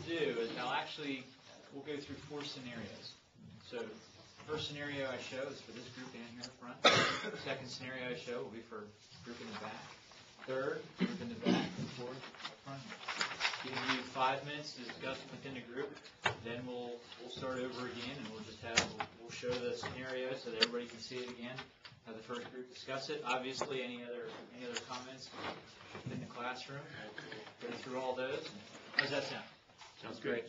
do is we'll go through 4 scenarios. So the first scenario I show is for this group down here in the front. The second scenario I show will be for group in the back. Third, group in the back. And fourth, up front. Giving you 5 minutes to discuss within the group. Then we'll start over again, and we'll show the scenario so that everybody can see it again. Have the first group discuss it. Obviously, any other comments in the classroom? We'll go through all those. How's that sound? Sounds great.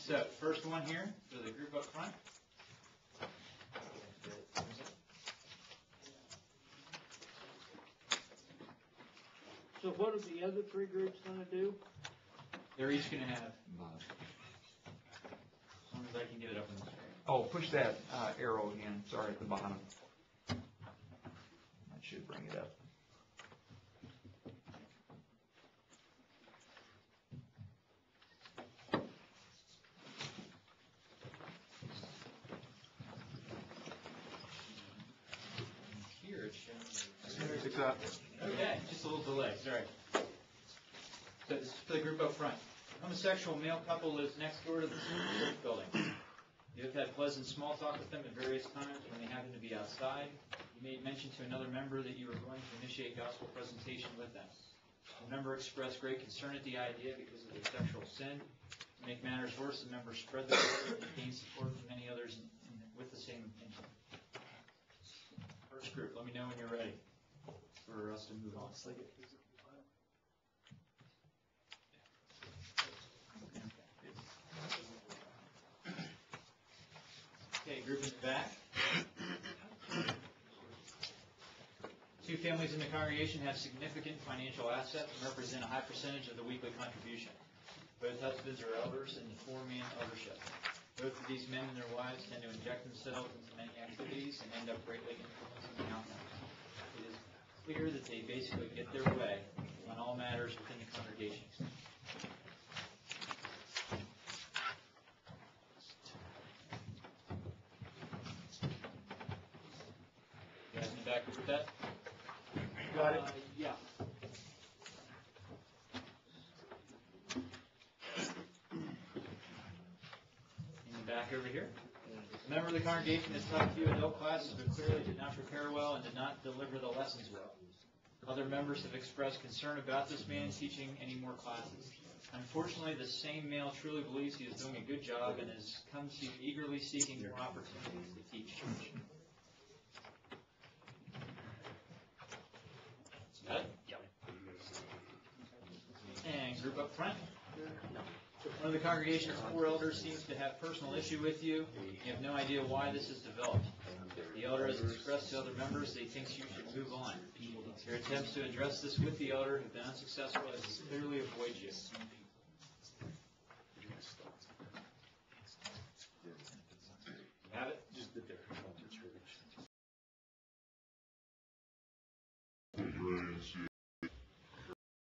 So, first one here for the group up front. So what are the other 3 groups going to do? They're each going to have, as long as I can get it up on the screen. Oh, push that arrow again. Sorry, at the bottom. That should bring it up. Here it's showing. It's up. Okay, just a little delay. Sorry. So this is for the group up front. Homosexual male couple lives next door to the church building. You have had pleasant small talk with them at various times when they happen to be outside. You made mention to another member that you were going to initiate gospel presentation with them. The member expressed great concern at the idea because of their sexual sin. To make matters worse, the member spread the word and gained support from many others with the same intention. First group, let me know when you're ready for us to move on. Okay, group in the back. 2 families in the congregation have significant financial assets and represent a high percentage of the weekly contribution. Both husbands are elders in the 4-man eldership. Both of these men and their wives tend to inject themselves into many activities and end up greatly influencing the outcome. It is clear that they basically get their way on all matters within the congregation. You guys in the back with that? Got it? Yeah. In the back over here. A member of the congregation has taught a few adult classes, but clearly did not prepare well and did not deliver the lessons well. Other members have expressed concern about this man teaching any more classes. Unfortunately, the same male truly believes he is doing a good job and has come to you eagerly seeking more opportunities to teach church. Got it? And group up front. One of the congregation's 4 elders seems to have personal issue with you. You have no idea why this has developed. The elder has expressed to other members that he thinks you should move on. Your attempts to address this with the elder have been unsuccessful as he clearly avoids you. Have it?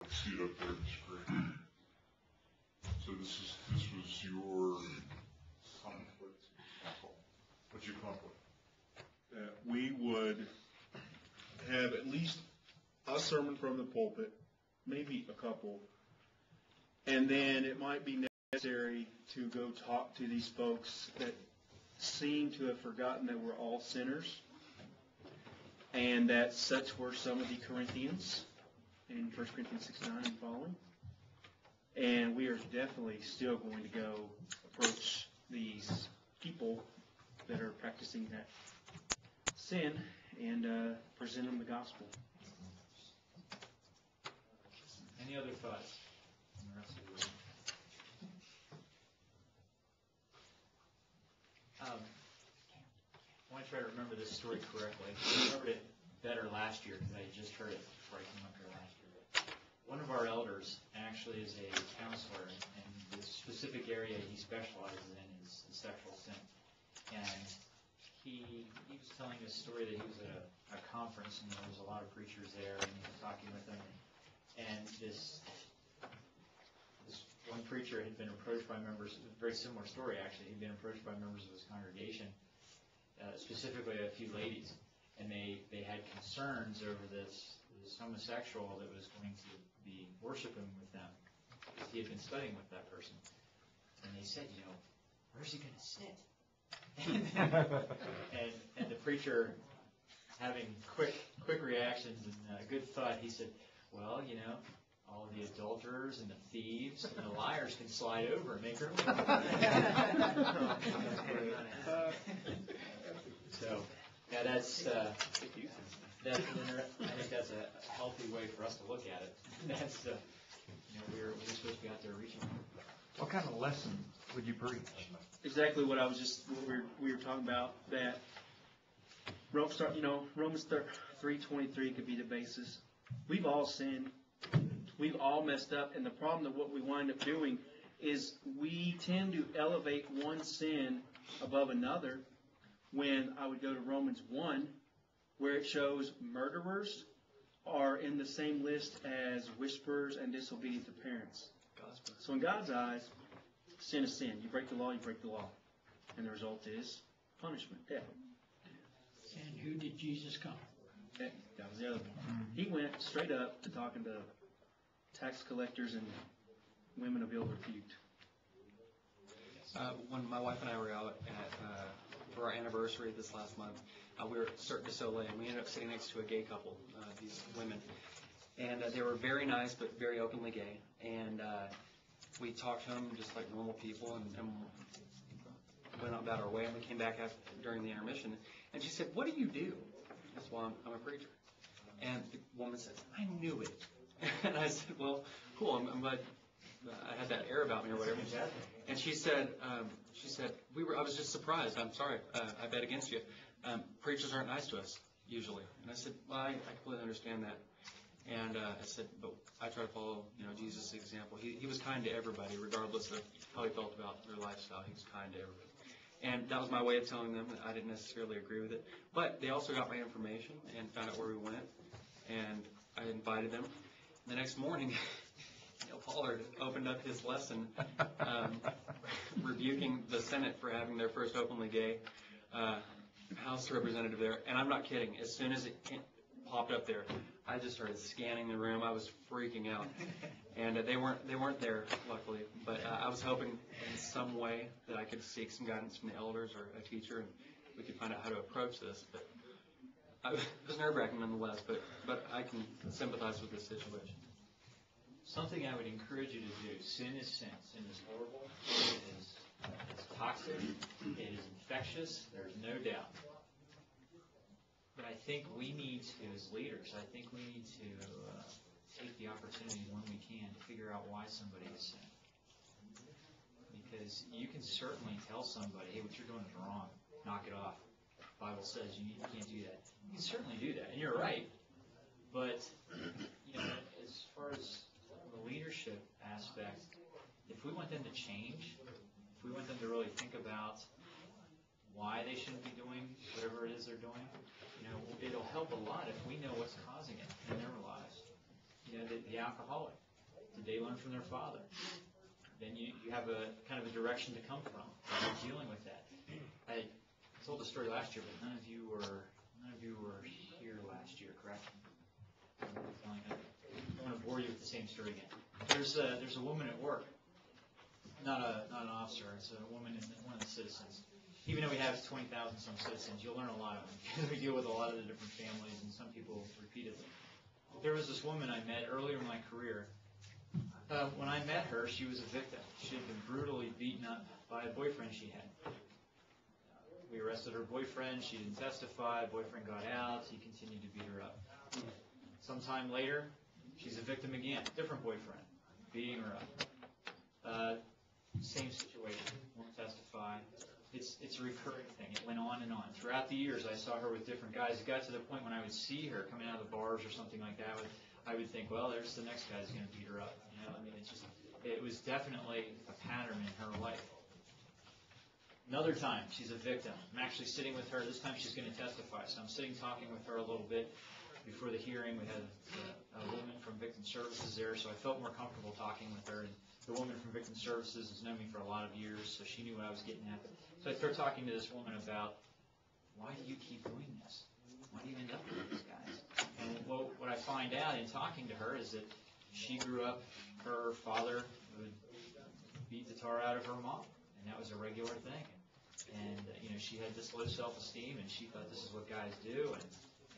See it up there on the screen. So this was your conflict. What's your conflict? We would have at least a sermon from the pulpit, maybe a couple, and then it might be necessary to go talk to these folks that seem to have forgotten that we're all sinners, and that such were some of the Corinthians in 1 Corinthians 6:9 and following. And we are definitely still going to go approach these people that are practicing that sin and present them the gospel. Any other thoughts from the rest of the room? I want to try to remember this story correctly. I remembered it better last year because I just heard it before I came up here last year. But one of our elders actually is a counselor, and the specific area he specializes in is sexual sin. And he was telling this story that he was at a conference, and there was a lot of preachers there, and he was talking with them. And this one preacher had been approached by members, a very similar story actually, he'd been approached by members of his congregation, specifically a few ladies, and they had concerns over this homosexual that was going to be worshiping with them, because he had been studying with that person. And they said, where's he going to sit? and the preacher, having quick reactions and good thought, he said, well, all of the adulterers and the thieves and the liars can slide over and make room. So, yeah, that's I think that's a healthy way for us to look at it. That's we're supposed to be out there reaching. What kind of lesson would you preach? Exactly what we were talking about, that Romans 3:23 could be the basis. We've all sinned. We've all messed up, and the problem of what we wind up doing is we tend to elevate one sin above another, when I would go to Romans 1, where it shows murderers are in the same list as whisperers and disobedient to parents. So in God's eyes, sin is sin. You break the law, you break the law. And the result is punishment, death. And who did Jesus come? That was the other part. He went straight up to talking to tax collectors and women of ill repute. When my wife and I were out for our anniversary this last month, we were at Cirque du Soleil, and we ended up sitting next to a gay couple, these women. And they were very nice, but very openly gay. And we talked to them just like normal people, and went about our way. And we came back during the intermission, and she said, "What do you do?" I said, "Well, I'm a preacher." And the woman said, "I knew it." And I said, "Well, cool. I'm glad I had that air about me or whatever." And she said, I was just surprised. I'm sorry. I bet against you. Preachers aren't nice to us usually. And I said, well, I completely understand that. And I said, but I try to follow, Jesus' example. He was kind to everybody, regardless of how he felt about their lifestyle. He was kind to everybody. And that was my way of telling them that I didn't necessarily agree with it. But they also got my information and found out where we went. And I invited them. The next morning, Pollard opened up his lesson rebuking the Senate for having their first openly gay House representative there. And I'm not kidding. As soon as it popped up there, I just started scanning the room. I was freaking out. And they weren't there, luckily. But I was hoping in some way that I could seek some guidance from the elders or a teacher, and we could find out how to approach this. But it was nerve-wracking nonetheless, but I can sympathize with this situation. Something I would encourage you to do. Sin is sin. Sin is horrible. It's toxic. It is infectious. There's no doubt. But I think we need to, as leaders, take the opportunity when we can to figure out why somebody is sinning. Because you can certainly tell somebody, hey, what you're doing is wrong. Knock it off. The Bible says you can't do that. You can certainly do that, and you're right. But as far as the leadership aspect, if we want them to change, if we want them to really think about why they shouldn't be doing whatever it is they're doing, it'll help a lot if we know what's causing it in their lives. The alcoholic, did they learn from their father? Then you have a kind of a direction to come from. You're dealing with that. I told the story last year, but none of you were here last year, correct? I don't want to bore you with the same story again. There's a woman at work, not an officer. It's a woman and one of the citizens. Even though we have 20,000 some citizens, you'll learn a lot of them because we deal with a lot of the different families and some people repeatedly. There was this woman I met earlier in my career. When I met her, she was a victim. She had been brutally beaten up by a boyfriend she had. We arrested her boyfriend. She didn't testify. Boyfriend got out. He continued to beat her up. Sometime later, she's a victim again. Different boyfriend, beating her up. Same situation. Won't testify. It's a recurring thing. It went on and on. Throughout the years, I saw her with different guys. It got to the point when I would see her coming out of the bars or something like that, I would think, well, there's the next guy who's going to beat her up. It was definitely a pattern in her life. Another time, she's a victim. I'm actually sitting with her. This time she's going to testify. So I'm sitting talking with her a little bit before the hearing. We had a woman from Victim Services there, so I felt more comfortable talking with her. And the woman from Victim Services has known me for a lot of years, so she knew what I was getting at. So I started talking to this woman about, why do you keep doing this? Why do you end up with these guys? And what I find out in talking to her is that she grew up, her father would beat the guitar out of her mom, and that was a regular thing. And she had this low self-esteem, and she thought this is what guys do,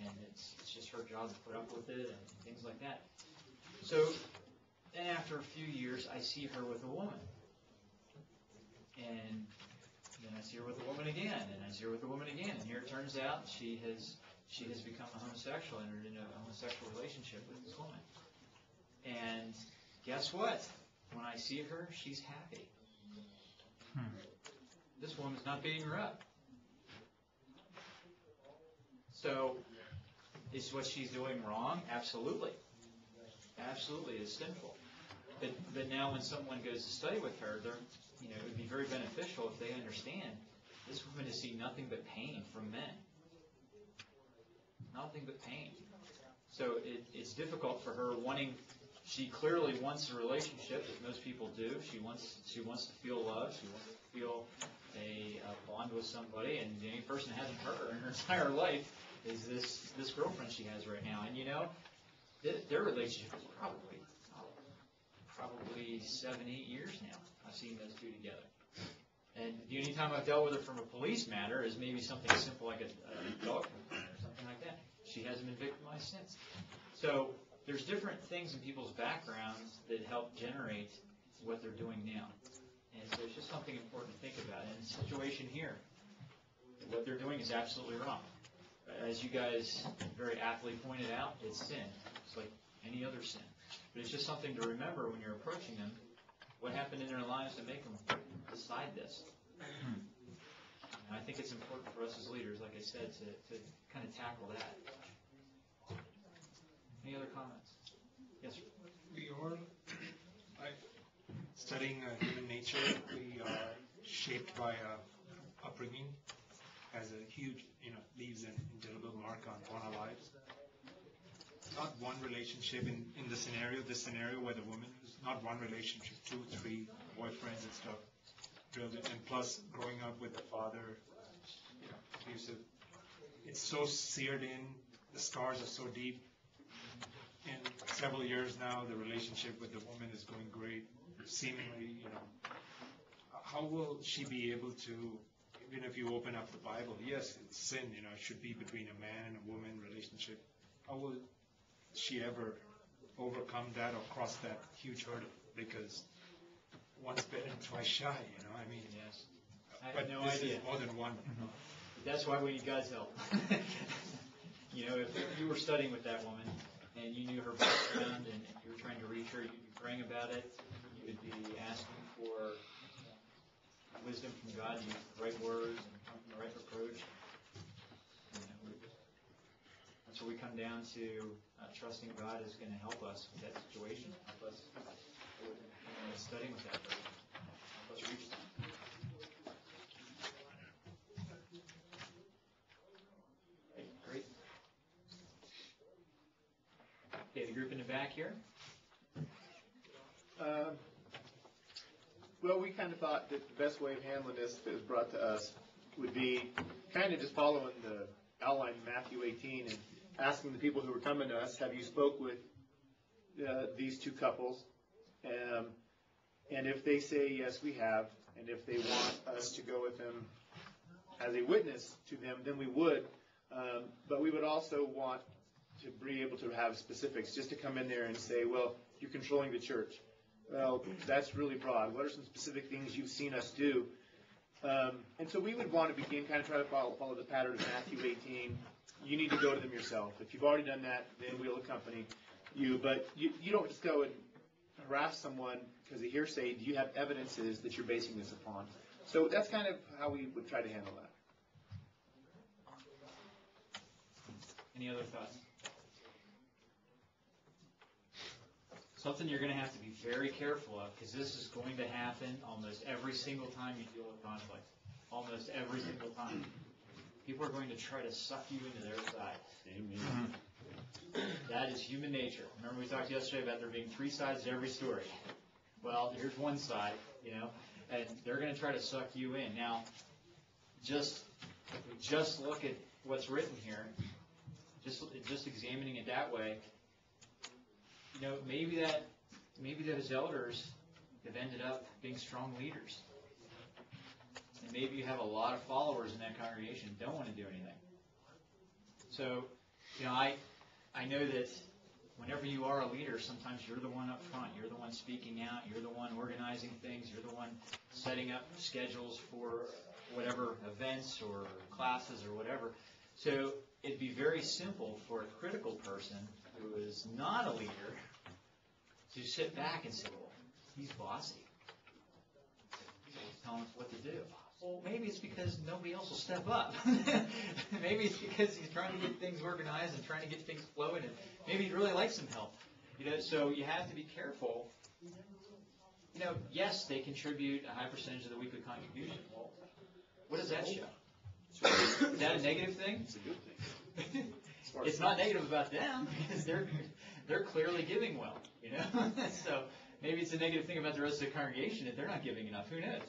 and it's just her job to put up with it and things like that. So then after a few years, I see her with a woman. And then I see her with a woman again, and I see her with a woman again. And here it turns out she has become a homosexual, entered into a homosexual relationship with this woman. And guess what? When I see her, she's happy. This woman's not beating her up. So, is what she's doing wrong? Absolutely. Absolutely, it's sinful. But now when someone goes to study with her, it would be very beneficial if they understand this woman has seen nothing but pain from men. Nothing but pain. So it's difficult for her wanting. She clearly wants a relationship, as most people do. She wants to feel love. She wants to feel a bond with somebody. And the only person that hasn't hurt her in her entire life is this girlfriend she has right now. And their relationship is probably 7-8 years now. I've seen those two together. And the only time I've dealt with her from a police matter is maybe something simple like a dog complaint or something like that. She hasn't been victimized since. So there's different things in people's backgrounds that help generate what they're doing now. And so it's just something important to think about. And in the situation here, what they're doing is absolutely wrong. As you guys very aptly pointed out, it's sin. It's like any other sin. But it's just something to remember when you're approaching them. What happened in their lives to make them decide this? And I think it's important for us as leaders, like I said, to kind of tackle that. Any other comments? Yes, sir. We are studying human nature. We are shaped by upbringing, has a huge, leaves an indelible mark on our lives. Not one relationship in this scenario where the woman is not one relationship, 2, 3 boyfriends and stuff drilled in, and plus growing up with the father, abusive. It's so seared in, the scars are so deep. In several years now, the relationship with the woman is going great. Seemingly, how will she be able to, even if you open up the Bible, yes, it's sin, it should be between a man and a woman relationship. How will she ever overcome that or cross that huge hurdle? Because once bitten, twice shy, Yes. I But have no this idea. is more than one. That's why we need God's help. If you were studying with that woman and you knew her background and you were trying to reach her, you'd be praying about it. You would be asking for wisdom from God to use the right words and come from the right approach. That's where we come down to trusting God is going to help us with that situation, help us studying with that person, help us reach them. Okay, great. Okay, the group in the back here. Well, we kind of thought that the best way of handling this that was brought to us would be kind of just following the outline in Matthew 18 and asking the people who were coming to us, have you spoke with these two couples? And if they say, yes, we have, and if they want us to go with them as a witness to them, then we would. But we would also want to be able to have specifics, just to come in there and say, well, you're controlling the church. Well, that's really broad. What are some specific things you've seen us do? And so we would want to begin, kind of try to follow the pattern of Matthew 18. You need to go to them yourself. If you've already done that, then we'll accompany you. But you don't just go and harass someone because of hearsay. Do you have evidences that you're basing this upon? So that's kind of how we would try to handle that. Any other thoughts? Something you're going to have to be very careful of, because this is going to happen almost every single time you deal with conflict. Almost every single time. People are going to try to suck you into their side. Amen. That is human nature. Remember we talked yesterday about there being 3 sides to every story. Well, here's one side, and they're going to try to suck you in. Now, just look at what's written here, just examining it that way, maybe that his elders have ended up being strong leaders. And maybe you have a lot of followers in that congregation who don't want to do anything. So, I know that whenever you are a leader, sometimes you're the one up front. You're the one speaking out. You're the one organizing things. You're the one setting up schedules for whatever events or classes or whatever. So it'd be very simple for a critical person who is not a leader to sit back and say, well, he's bossy. He's telling us what to do. Well, maybe it's because nobody else will step up. Maybe it's because he's trying to get things organized and trying to get things flowing, and maybe he'd really like some help. So you have to be careful. Yes, they contribute a high percentage of the weekly contribution. Well, what does that show? Is that a negative thing? It's a good thing. It's not negative about them because they're clearly giving well. So maybe it's a negative thing about the rest of the congregation that they're not giving enough. Who knows?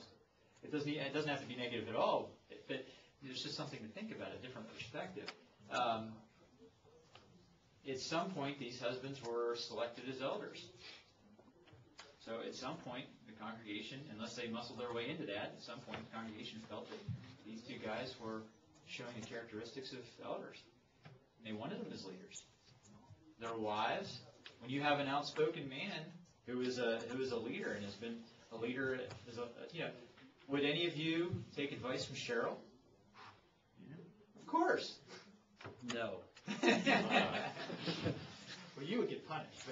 It doesn't have to be negative at all, but there's just something to think about, a different perspective. At some point, these husbands were selected as elders. So at some point, the congregation, unless they muscled their way into that, at some point the congregation felt that these two guys were showing the characteristics of elders. And they wanted them as leaders. Their wives, when you have an outspoken man who is a leader and has been a leader, would any of you take advice from Cheryl? Of course. No. Well, you would get punished.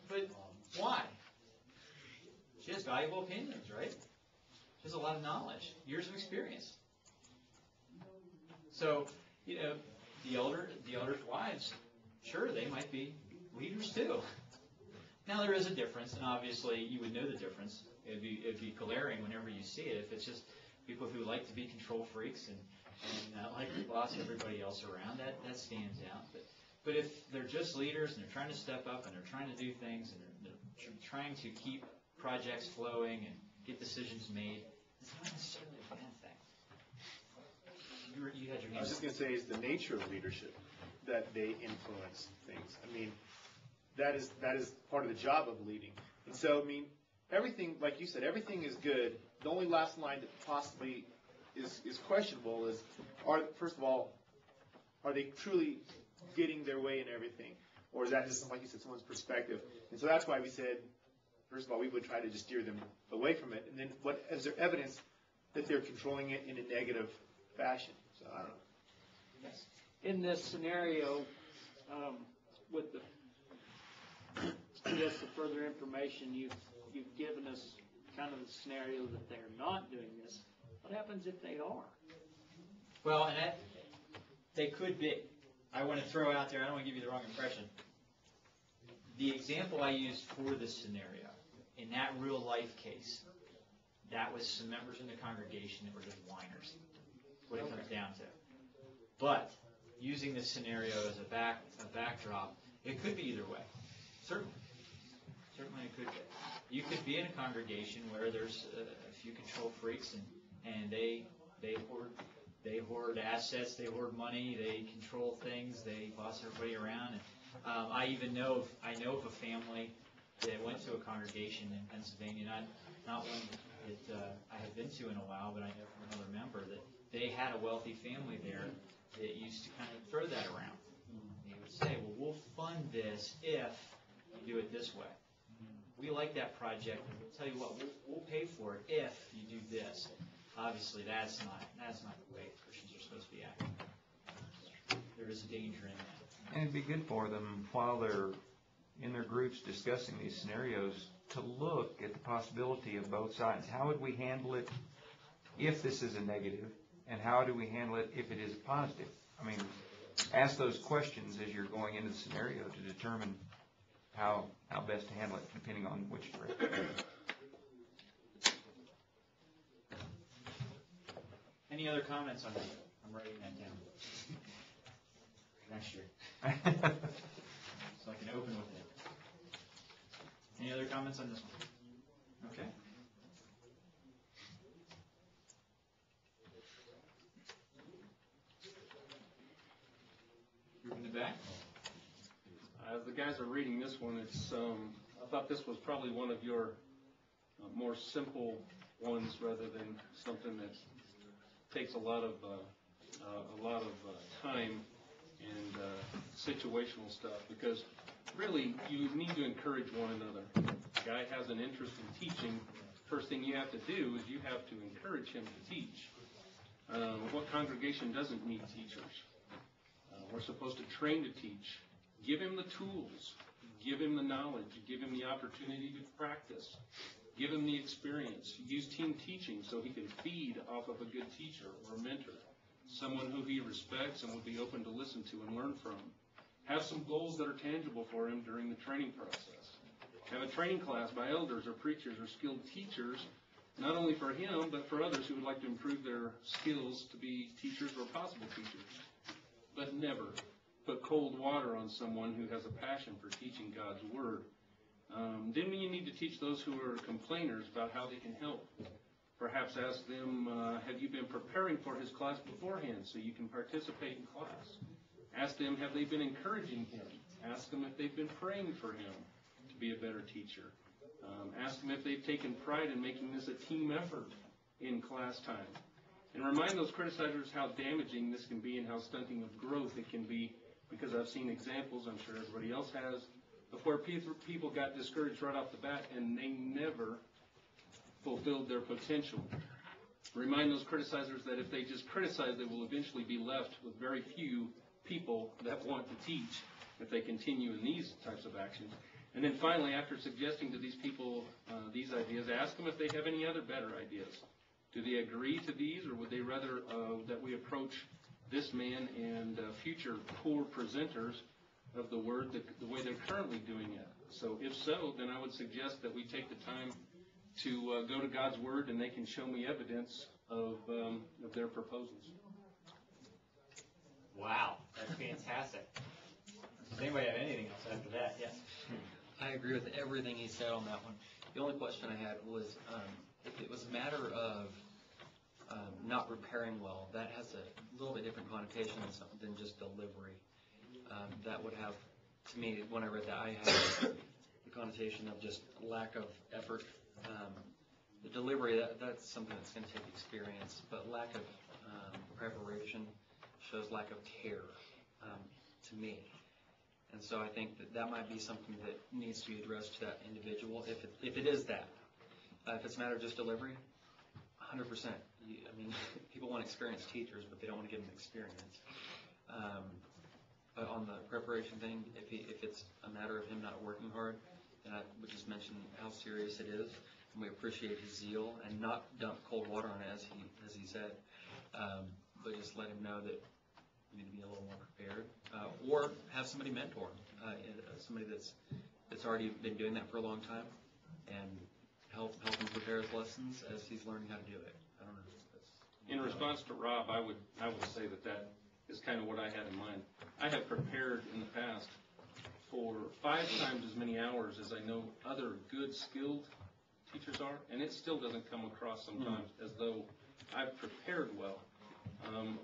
But why? She has valuable opinions, right? She has a lot of knowledge, years of experience. So, the elders' wives, sure, they might be leaders too. Now there is a difference, and obviously you would know the difference. It'd be glaring whenever you see it. If it's just people who like to be control freaks and like to boss everybody else around, that stands out. But if they're just leaders and they're trying to step up and they're trying to do things and they're trying to keep projects flowing and get decisions made, it's not necessarily a bad thing. You had your hand I was just going to say, it's the nature of leadership that they influence things. I mean, that is part of the job of leading. And so, I mean, everything, like you said, everything is good. The only last line that possibly is questionable is, first of all, are they truly getting their way in everything? Or is that just, like you said, someone's perspective? And so that's why we said, first of all, we would try to just steer them away from it. And then is there evidence that they're controlling it in a negative fashion? So I don't know. Yes. In this scenario, with the further information you've given us, kind of the scenario that they're not doing this. What happens if they are? Well, and they could be. I want to throw out there, I don't want to give you the wrong impression. The example I used for this scenario, in that real life case, that was some members in the congregation that were just whiners. What it comes down to. But using this scenario as a backdrop, it could be either way. Certainly it could be. You could be in a congregation where there's a few control freaks and they hoard assets, they hoard money, they control things, they boss everybody around. And I know of a family that went to a congregation in Pennsylvania, not one that I have been to in a while, but I know from another member that they had a wealthy family there that used to kind of throw that around. They would say, well, we'll fund this if you do it this way. We like that project, and we'll tell you what, we'll pay for it if you do this. Obviously, that's not the way Christians are supposed to be acting. There is a danger in that. And it'd be good for them while they're in their groups discussing these scenarios to look at the possibility of both sides. How would we handle it if this is a negative, and how do we handle it if it is a positive? I mean, ask those questions as you're going into the scenario to determine how best to handle it, depending on which direction. Any other comments on that? I'm writing that down. Next year. So I can open with it. Any other comments on this one? Okay. Group in the back. As the guys are reading this one, it's I thought this was probably one of your more simple ones rather than something that takes a lot of time and situational stuff, because really you need to encourage one another. If a guy has an interest in teaching, first thing you have to do is you have to encourage him to teach. What congregation doesn't need teachers? We're supposed to train to teach. Give him the tools. Give him the knowledge. Give him the opportunity to practice. Give him the experience. Use team teaching so he can feed off of a good teacher or a mentor, someone who he respects and would be open to listen to and learn from. Have some goals that are tangible for him during the training process. Have a training class by elders or preachers or skilled teachers, not only for him, but for others who would like to improve their skills to be teachers or possible teachers. But never put cold water on someone who has a passion for teaching God's Word. Then you need to teach those who are complainers about how they can help. Perhaps ask them, have you been preparing for his class beforehand so you can participate in class? Ask them, have they been encouraging him? Ask them if they've been praying for him to be a better teacher. Ask them if they've taken pride in making this a team effort in class time. And remind those criticizers how damaging this can be and how stunting of growth it can be, because I've seen examples, I'm sure everybody else has, of where people got discouraged right off the bat and they never fulfilled their potential. Remind those criticizers that if they just criticize, they will eventually be left with very few people that want to teach if they continue in these types of actions. And then finally, after suggesting to these people these ideas, ask them if they have any other better ideas. Do they agree to these, or would they rather that we approach this man and future poor presenters of the Word the way they're currently doing it? So if so, then I would suggest that we take the time to go to God's Word, and they can show me evidence of their proposals. Wow, that's fantastic. Does anybody have anything else after that? Yes. I agree with everything he said on that one. The only question I had was if it was a matter of not preparing well, that has a little bit different connotation than just delivery. That would have, to me, when I read that, I had the connotation of just lack of effort. The delivery, that's something that's going to take experience, but lack of preparation shows lack of care to me. And so I think that might be something that needs to be addressed to that individual, if it is that. If it's a matter of just delivery, 100%. I mean, people want experienced teachers, but they don't want to give them experience. But on the preparation thing, if it's a matter of him not working hard, then I would just mention how serious it is, and we appreciate his zeal, and not dump cold water on it, as he said, but just let him know that we need to be a little more prepared, or have somebody mentor him, somebody that's already been doing that for a long time, and help him prepare his lessons as he's learning how to do it. I don't know. In response to Rob, I would say that is kind of what I had in mind. I have prepared in the past for 5 times as many hours as I know other good, skilled teachers are, and it still doesn't come across sometimes as though I've prepared well.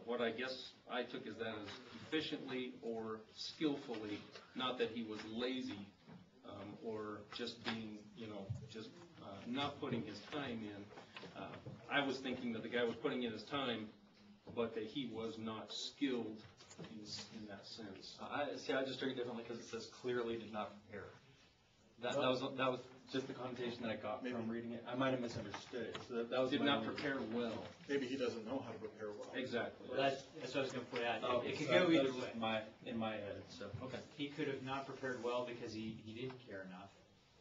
What I guess I took as that as efficiently or skillfully, not that he was lazy or just being, not putting his time in. I was thinking that the guy was putting in his time, but that he was not skilled in that sense. I just took it differently because it says clearly did not prepare. That was just the connotation that I got from reading it. I might have misunderstood it. So that was did not prepare well. Maybe he doesn't know how to prepare well. Exactly. Well, that's what I was going to put out. It could so go either way. In my head. So okay. He could have not prepared well because he didn't care enough,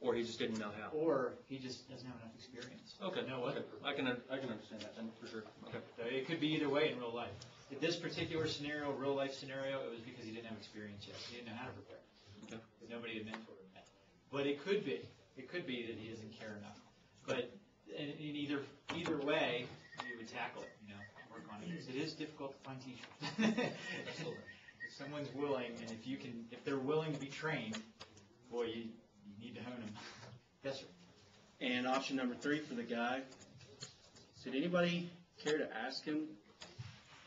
or he just didn't know how, or he just doesn't have enough experience. Okay. No Okay. other. I can understand that then for sure. Okay. So it could be either way in real life. In this particular scenario, real life scenario, it was because he didn't have experience yet. He didn't know how to prepare. Okay. Because nobody had mentored him yet. But it could be that he doesn't care enough. But in either way, you would tackle it. Work on it. Because it is difficult to find teachers. Absolutely. If someone's willing, and if they're willing to be trained, boy, you need to hone them. Yes, sir. And option number 3 for the guy, did anybody care to ask him,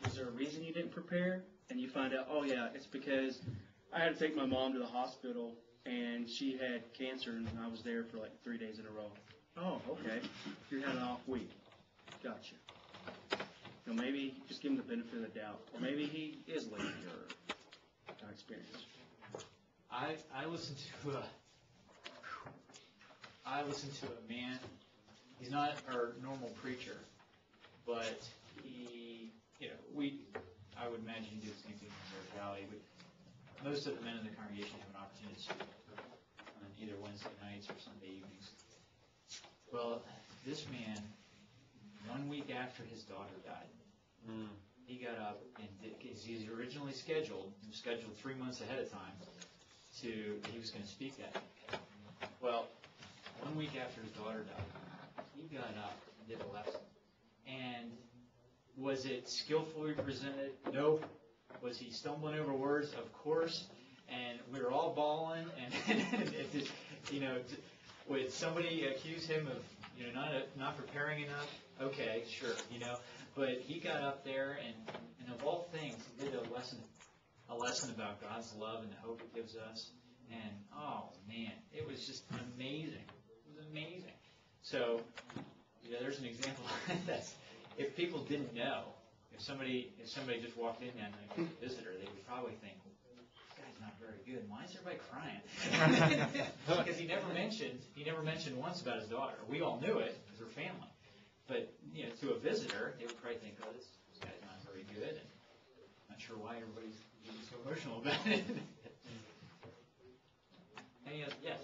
was there a reason you didn't prepare? And you find out, oh yeah, it's because I had to take my mom to the hospital and she had cancer, and I was there for like 3 days in a row. Oh, okay. You had an off week. Gotcha. You know, maybe just give him the benefit of the doubt, or maybe he is lazy or not experienced. I listened to a man. He's not our normal preacher, but he, I would imagine he did the same thing in Bear Valley. But most of the men in the congregation have an opportunity to speak on either Wednesday nights or Sunday evenings. Well, this man, 1 week after his daughter died, he got up and because he's originally scheduled, he was scheduled 3 months ahead of time, he was going to speak that night. Well, 1 week after his daughter died, he got up and did a lesson. And was it skillfully presented? Nope. Was he stumbling over words? Of course. And we were all bawling. And would somebody accuse him of not preparing enough? Okay, sure. But he got up there and of all things, he did a lesson about God's love and the hope it gives us. And oh man, it was just amazing. It was amazing. So there's an example. That's if people didn't know, if somebody just walked in and like a visitor, they would probably think, this guy's not very good. Why is everybody crying? Because he never mentioned once about his daughter. We all knew it because we're family. But to a visitor, they would probably think, oh, this guy's not very good, and not sure why everybody's getting so emotional about it. Any other? Yes.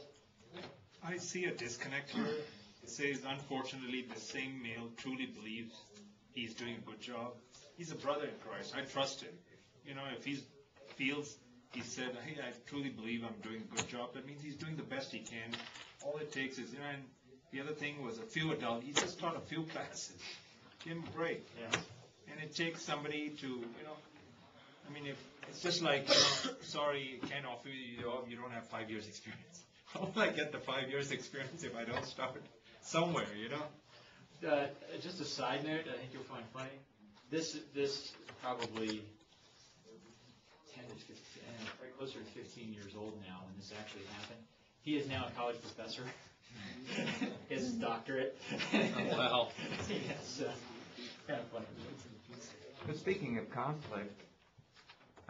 I see a disconnect here. It says, unfortunately, the same male truly believes he's doing a good job. He's a brother in Christ. I trust him. If he said, hey, I truly believe I'm doing a good job, that means he's doing the best he can. All it takes is, and the other thing was a few adults. He just taught a few classes. Give him a break. Yeah. And it takes somebody to, if it's just like, sorry, can't offer you a job, you don't have 5 years experience. How will I get the 5 years experience if I don't start somewhere, Just a side note, I think you'll find funny. This probably 10 to 15, probably closer to 15 years old now when this actually happened. He is now a college professor. He has his doctorate. Wow. Yes, kind of funny. But speaking of conflict,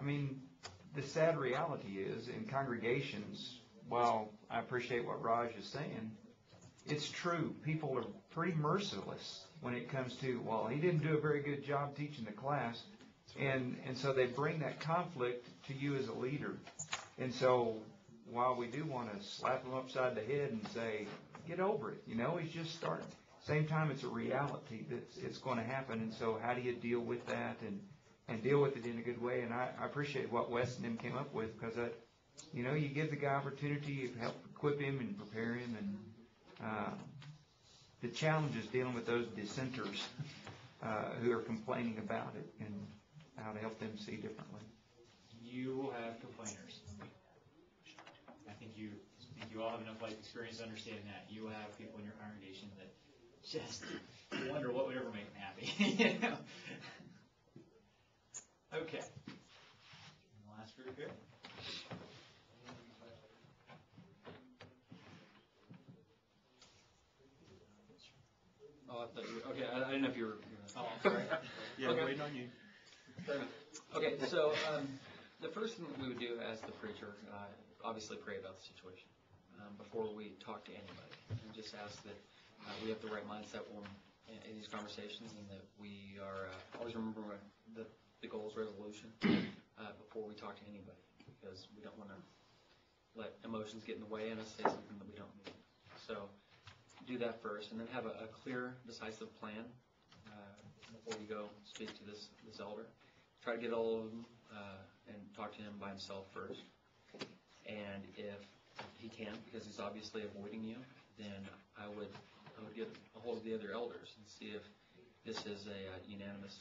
the sad reality is in congregations, while I appreciate what Raj is saying, it's true. People are pretty merciless when it comes to, well, he didn't do a very good job teaching the class. And so they bring that conflict to you as a leader. And so while we do want to slap him upside the head and say, get over it, he's just starting. Same time, it's a reality that it's going to happen. And so how do you deal with that and deal with it in a good way? And I appreciate what Wes and them came up with because, you give the guy opportunity, you help equip him and prepare him. And the challenge is dealing with those dissenters who are complaining about it and how to help them see differently. You will have complainers. I think you all have enough life experience to understand that. You will have people in your congregation that just wonder what would ever make them happy. Okay. And the last group here. Oh, I thought you were, okay, I didn't know if you were. Oh, I'm sorry. Yeah, Okay. waiting on you. Okay, so the first thing that we would do as the preacher, obviously pray about the situation before we talk to anybody, and just ask that we have the right mindset in these conversations, and that we are always remember the goals resolution before we talk to anybody, because we don't want to let emotions get in the way and us say something that we don't mean. So do that first, and then have a clear, decisive plan before we go speak to this elder. Try to get all of them and talk to him by himself first. And if he can't, because he's obviously avoiding you, then I would get a hold of the other elders and see if this is a unanimous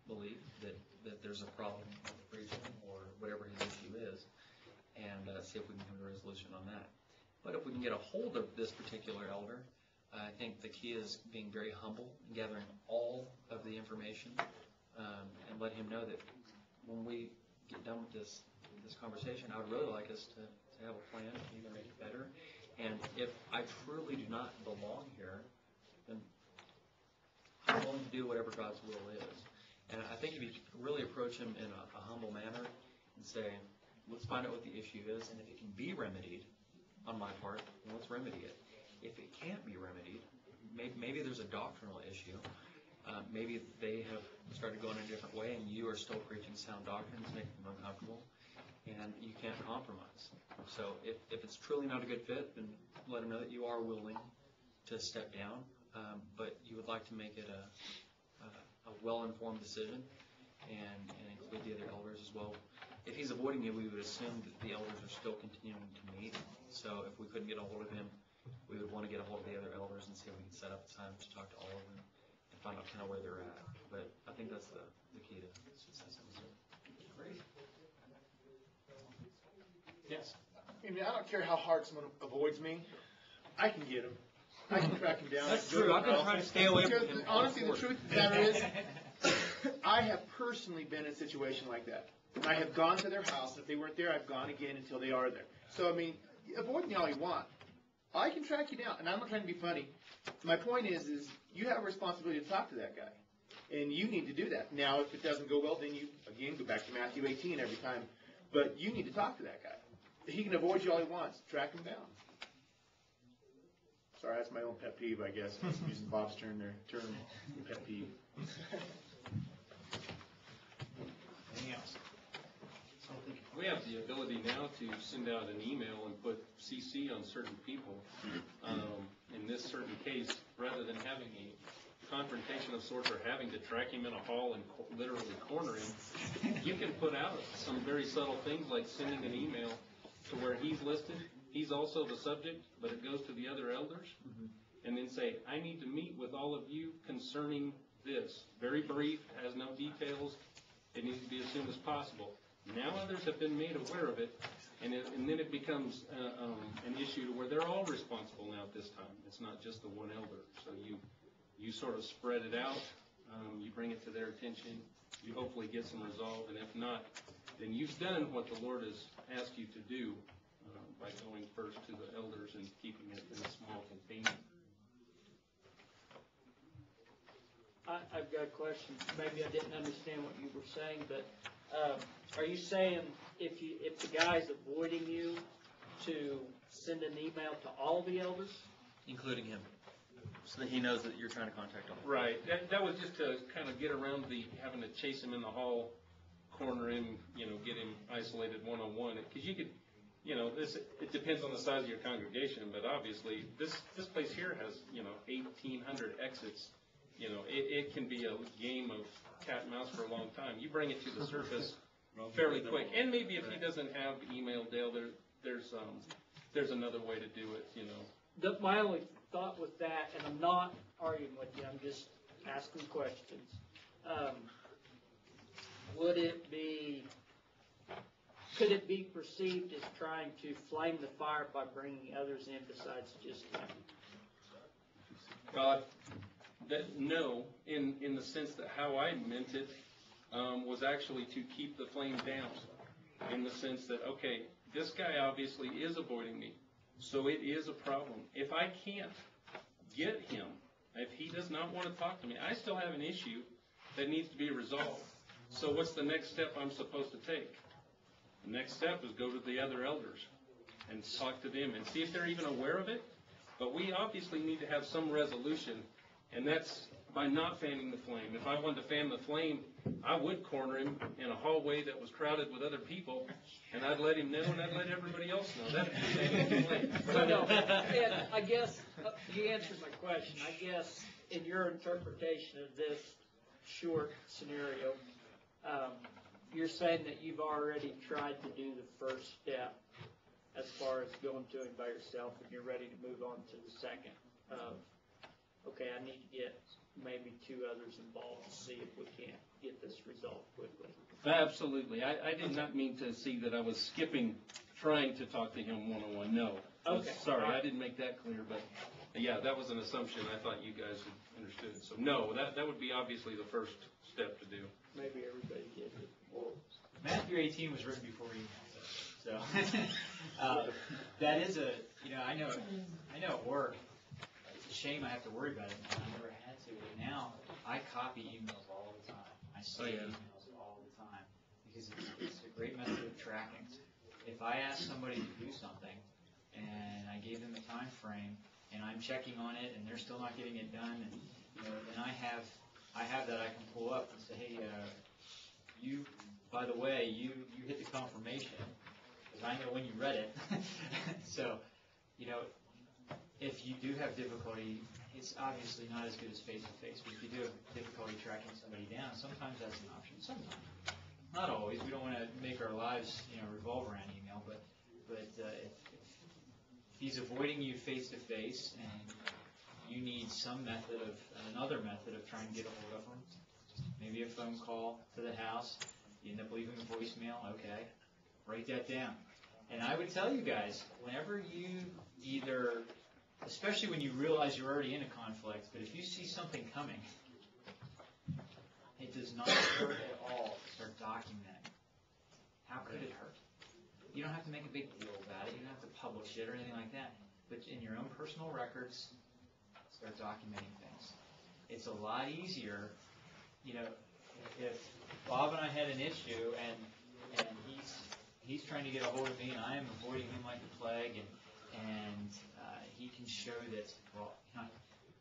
belief that there's a problem with preaching or whatever his issue is, and see if we can come to a resolution on that. But if we can get a hold of this particular elder, I think the key is being very humble and gathering all of the information, and let him know that when we get done with this conversation, I would really like us to to have a plan to either make it better. And if I truly do not belong here, then I'm willing to do whatever God's will is. And I think if you really approach him in a humble manner and say, let's find out what the issue is, and if it can be remedied on my part, then let's remedy it. If it can't be remedied, maybe there's a doctrinal issue. Maybe they have started going in a different way, and you are still preaching sound doctrines, making them uncomfortable, and you can't compromise. So if it's truly not a good fit, then let them know that you are willing to step down, but you would like to make it a well-informed decision and include the other elders as well. If he's avoiding you, we would assume that the elders are still continuing to meet. So if we couldn't get a hold of him, we would want to get a hold of the other elders and see if we can set up a time to talk to all of them and find out kind of where they're at. But I think that's the key to success. Great. Yes. I mean, I don't care how hard someone avoids me. I can get him. I can track him down. That's true. I've been trying to stay away from him. Honestly, the truth of the matter is, I have personally been in a situation like that. I have gone to their house. If they weren't there, I've gone again until they are there. So, I mean, avoid me all you want. I can track you down, and I'm not trying to be funny. My point is you have a responsibility to talk to that guy, and you need to do that. Now, if it doesn't go well, then you, again, go back to Matthew 18 every time. But you need to talk to that guy. He can avoid you all he wants. Track him down. Sorry, that's my own pet peeve, I guess. I'm using Bob's term, pet peeve. Anything else? We have the ability now to send out an email and put CC on certain people. In this certain case, rather than having a confrontation of sorts or having to track him in a hall and literally corner him, you can put out some very subtle things like sending an email to where he's listed. He's also the subject, but it goes to the other elders. And then say, I need to meet with all of you concerning this. Very brief, has no details. It needs to be as soon as possible. Now others have been made aware of it, and then it becomes an issue to where they're all responsible now at this time. It's not just the one elder. So you sort of spread it out. You bring it to their attention. You hopefully get some resolve, and if not, then you've done what the Lord has asked you to do by going first to the elders and keeping it in a small containment. I've got a question. Maybe I didn't understand what you were saying, but are you saying if the guy's avoiding you, to send an email to all the elders? Including him, so that he knows that you're trying to contact him. Right. That was just to kind of get around the having to chase him in the hall, corner him, get him isolated one-on-one. Because you could, it depends on the size of your congregation, but obviously this place here has, 1,800 exits. It can be a game of cat and mouse for a long time. You bring it to the surface fairly quick. And maybe if he doesn't have email, Dale, there's another way to do it, My only thought with that, and I'm not arguing with you, I'm just asking questions. Could it be perceived as trying to flame the fire by bringing others in besides just him? No, in the sense that how I meant it was actually to keep the flame down, in the sense that, okay, this guy obviously is avoiding me, so it is a problem. If I can't get him, if he does not want to talk to me, I still have an issue that needs to be resolved. So what's the next step I'm supposed to take? The next step is go to the other elders and talk to them and see if they're even aware of it. But we obviously need to have some resolution, and that's by not fanning the flame. If I wanted to fan the flame, I would corner him in a hallway that was crowded with other people, and I'd let him know, and I'd let everybody else know. That'd be fanning the flame. And I guess you answered my question. I guess in your interpretation of this short scenario, you're saying that you've already tried to do the first step as far as going to him by yourself, and you're ready to move on to the second. Okay, I need to get maybe two others involved to see if we can't get this resolved quickly. Absolutely. I did not mean to see that I was skipping trying to talk to him one-on-one. No. Okay. Sorry, I didn't make that clear, but yeah, that was an assumption. I thought you guys had understood. So no, that would be obviously the first step to do. Maybe everybody did it. Matthew 18 was written before email. So, that is I know at work, it's a shame I have to worry about it now. I never had to, but now I copy emails all the time. I save emails all the time because it's a great method of tracking. If I ask somebody to do something and I gave them a time frame and I'm checking on it and they're still not getting it done, and then I have that I can pull up and say, hey, by the way, you hit the confirmation, because I know when you read it. So, if you do have difficulty, it's obviously not as good as face-to-face, but if you do have difficulty tracking somebody down, sometimes that's an option. Sometimes. Not always. We don't want to make our lives, revolve around email, but if he's avoiding you face-to-face and you need another method of trying to get a hold of him, maybe a phone call to the house, you end up leaving a voicemail, okay, write that down. And I would tell you guys, whenever you especially when you realize you're already in a conflict, but if you see something coming, it does not hurt at all to start documenting. How could it hurt? You don't have to make a big deal about it. You don't have to publish it or anything like that. But in your own personal records, start documenting things. It's a lot easier, if Bob and I had an issue and he's trying to get a hold of me and I am avoiding him like the plague, and he can show that,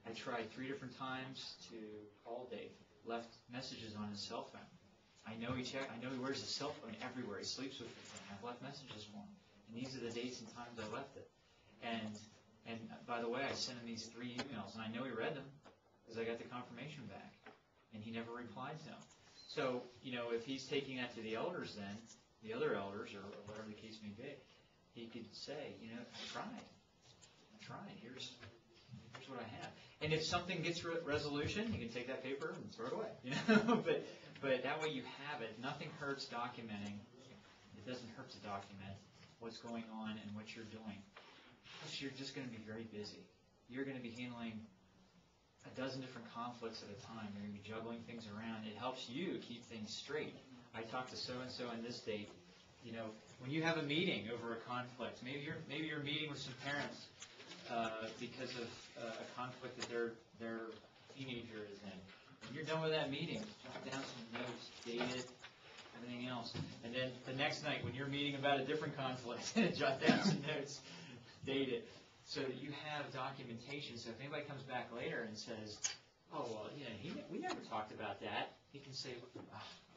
I tried 3 different times to call Dave, left messages on his cell phone. I know he wears his cell phone everywhere. He sleeps with it. I've left messages for him. And these are the dates and times I left it. And by the way, I sent him these 3 emails, and I know he read them because I got the confirmation back. And he never replied to them. So, if he's taking that to the elders then, the other elders, or whatever the case may be, he could say, I tried. Here's what I have. And if something gets resolution, you can take that paper and throw it away. But that way you have it. Nothing hurts documenting. It doesn't hurt to document what's going on and what you're doing. Plus, you're just going to be very busy. You're going to be handling a dozen different conflicts at a time. You're going to be juggling things around. It helps you keep things straight. I talked to so-and-so on this date. When you have a meeting over a conflict, maybe you're meeting with some parents because of a conflict that their teenager is in. When you're done with that meeting, jot down some notes, date it, everything else. And then the next night, when you're meeting about a different conflict, jot down some notes, date it, so that you have documentation. So if anybody comes back later and says, oh, well, we never talked about that, he can say,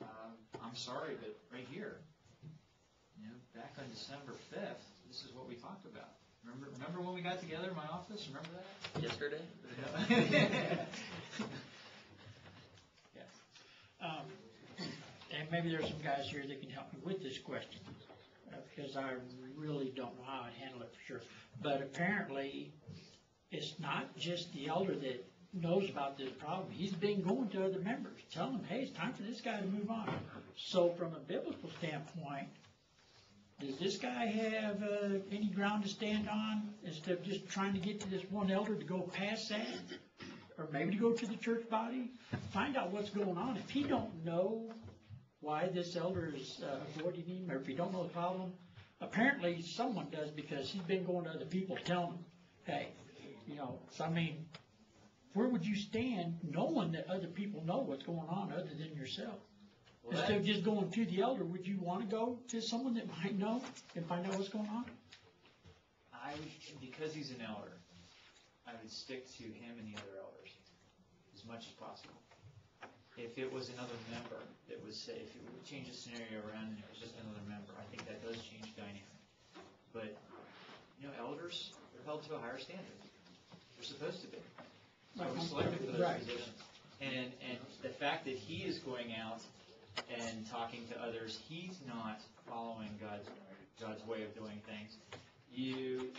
I'm sorry, but right here, back on December 5th, this is what we talked about. Remember when we got together in my office? Remember that? Yesterday? Yes. And maybe there's some guys here that can help me with this question, because I really don't know how I'd handle it for sure. But apparently, it's not just the elder that knows about this problem. He's been going to other members, telling them, hey, it's time for this guy to move on. So from a biblical standpoint, does this guy have any ground to stand on instead of just trying to get to this one elder to go past that? Or maybe to go to the church body? Find out what's going on. If he don't know why this elder is avoiding him, or if he don't know the problem, apparently someone does, because he's been going to other people telling them, hey, so I mean, where would you stand knowing that other people know what's going on other than yourself? Well, instead of just going to the elder, would you want to go to someone that might know and find out what's going on? Because he's an elder, I would stick to him and the other elders as much as possible. If it was another member that was, say, if it would change the scenario around and it was just another member, I think that does change dynamic. But, elders, they're held to a higher standard. They're supposed to be. So we're selected for those positions. And the fact that he is going out and talking to others, he's not following God's way of doing things. You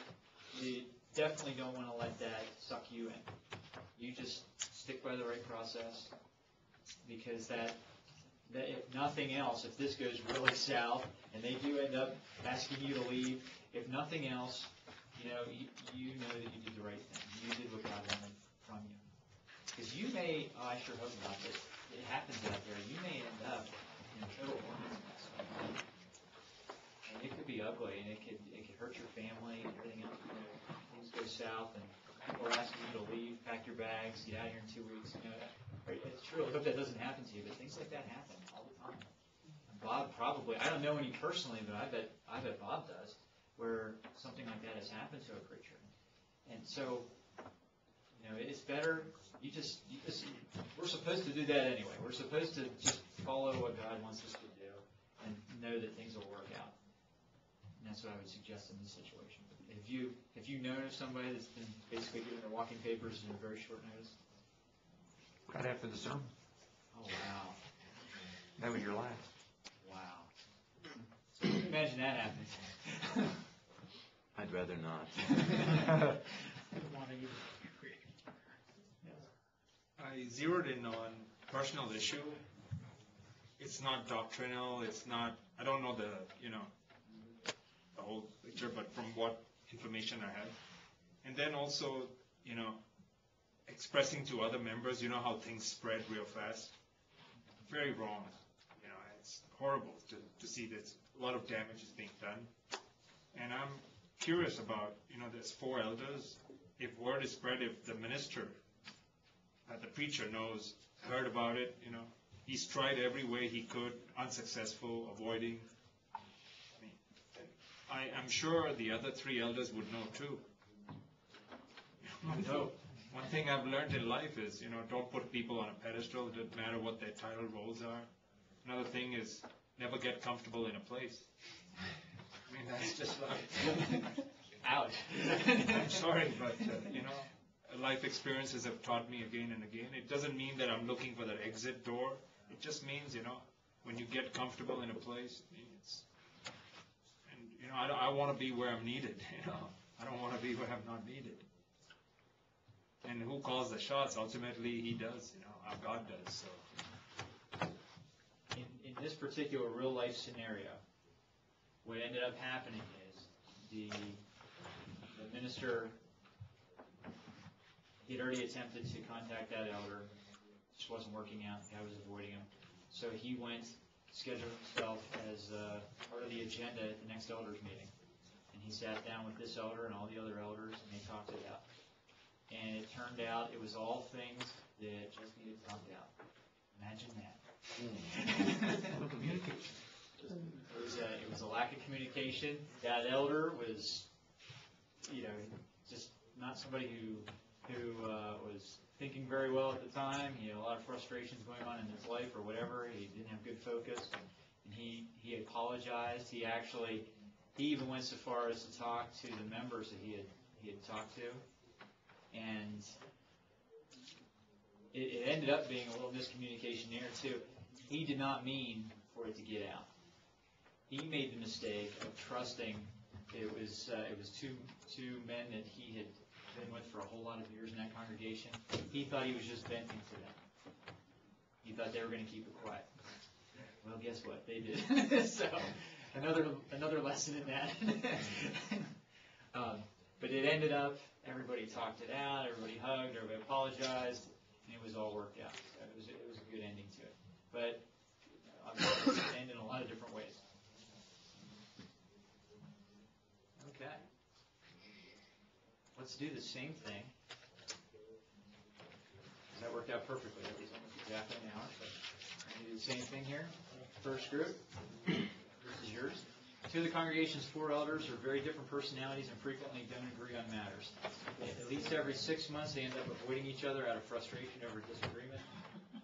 definitely don't want to let that suck you in. You just stick by the right process, because that if nothing else, if this goes really south and they do end up asking you to leave, if nothing else, you know that you did the right thing. You did what God wanted from you. Because you may, I sure hope not, but it happens out there, you may end up in total loneliness. And it could be be ugly, and it could hurt your family and everything else. You know, things go south, and people are asking you to leave, pack your bags, get out of here in 2 weeks. You know, it's true. I hope that doesn't happen to you, but things like that happen all the time. And Bob probably, I don't know any personally, but I bet Bob does, where something like that has happened to a preacher. And so, you know, it's better. We're supposed to do that anyway. We're supposed to just follow what God wants us to do and know that things will work out. And that's what I would suggest in this situation. If you know somebody that's been basically given their walking papers in a very short notice. Right after the sermon. Oh, wow. That was your last. Wow. So imagine that happens. I'd rather not. I zeroed in on personal issue. It's not doctrinal. It's not. I don't know the whole picture, but from what information I have, and then also expressing to other members, how things spread real fast. Very wrong. It's horrible to see that a lot of damage is being done. And I'm curious about, there's 4 elders. If word is spread, if the minister, the preacher heard about it, he's tried every way he could, unsuccessful, avoiding. I'm sure the other 3 elders would know too. One thing I've learned in life is, don't put people on a pedestal. It doesn't matter what their title roles are. Another thing is never get comfortable in a place. That's just life. Ouch. I'm sorry, but, life experiences have taught me again and again. It doesn't mean that I'm looking for that exit door. It just means, when you get comfortable in a place, I want to be where I'm needed, I don't want to be where I'm not needed. And who calls the shots? Ultimately, he does, God does, so. In this particular real-life scenario, what ended up happening is the minister, he had already attempted to contact that elder. It just wasn't working out. The guy was avoiding him. So he went, scheduled himself as part of the agenda at the next elders meeting. And he sat down with this elder and all the other elders, and they talked it out. And it turned out it was all things that just needed talked out. Imagine that. Communication. It was a lack of communication. That elder was, just not somebody who was thinking very well at the time. He had a lot of frustrations going on in his life or whatever. He didn't have good focus. And he apologized. He even went so far as to talk to the members that he had talked to. And it ended up being a little miscommunication there too. He did not mean for it to get out. He made the mistake of trusting it was two men that he had been with for a whole lot of years in that congregation. He thought he was just venting to them. He thought they were going to keep it quiet. Well, guess what? They did. So another lesson in that. But it ended up, everybody talked it out, everybody hugged, everybody apologized, and it was all worked out. So it was a good ending to it. But obviously it ended in a lot of different ways. Okay. Let's do the same thing. That worked out perfectly. That was almost exactly an hour. But I'm going to do the same thing here. First group. This is yours. 2 of the congregation's 4 elders are very different personalities and frequently don't agree on matters. At least every 6 months, they end up avoiding each other out of frustration over disagreement.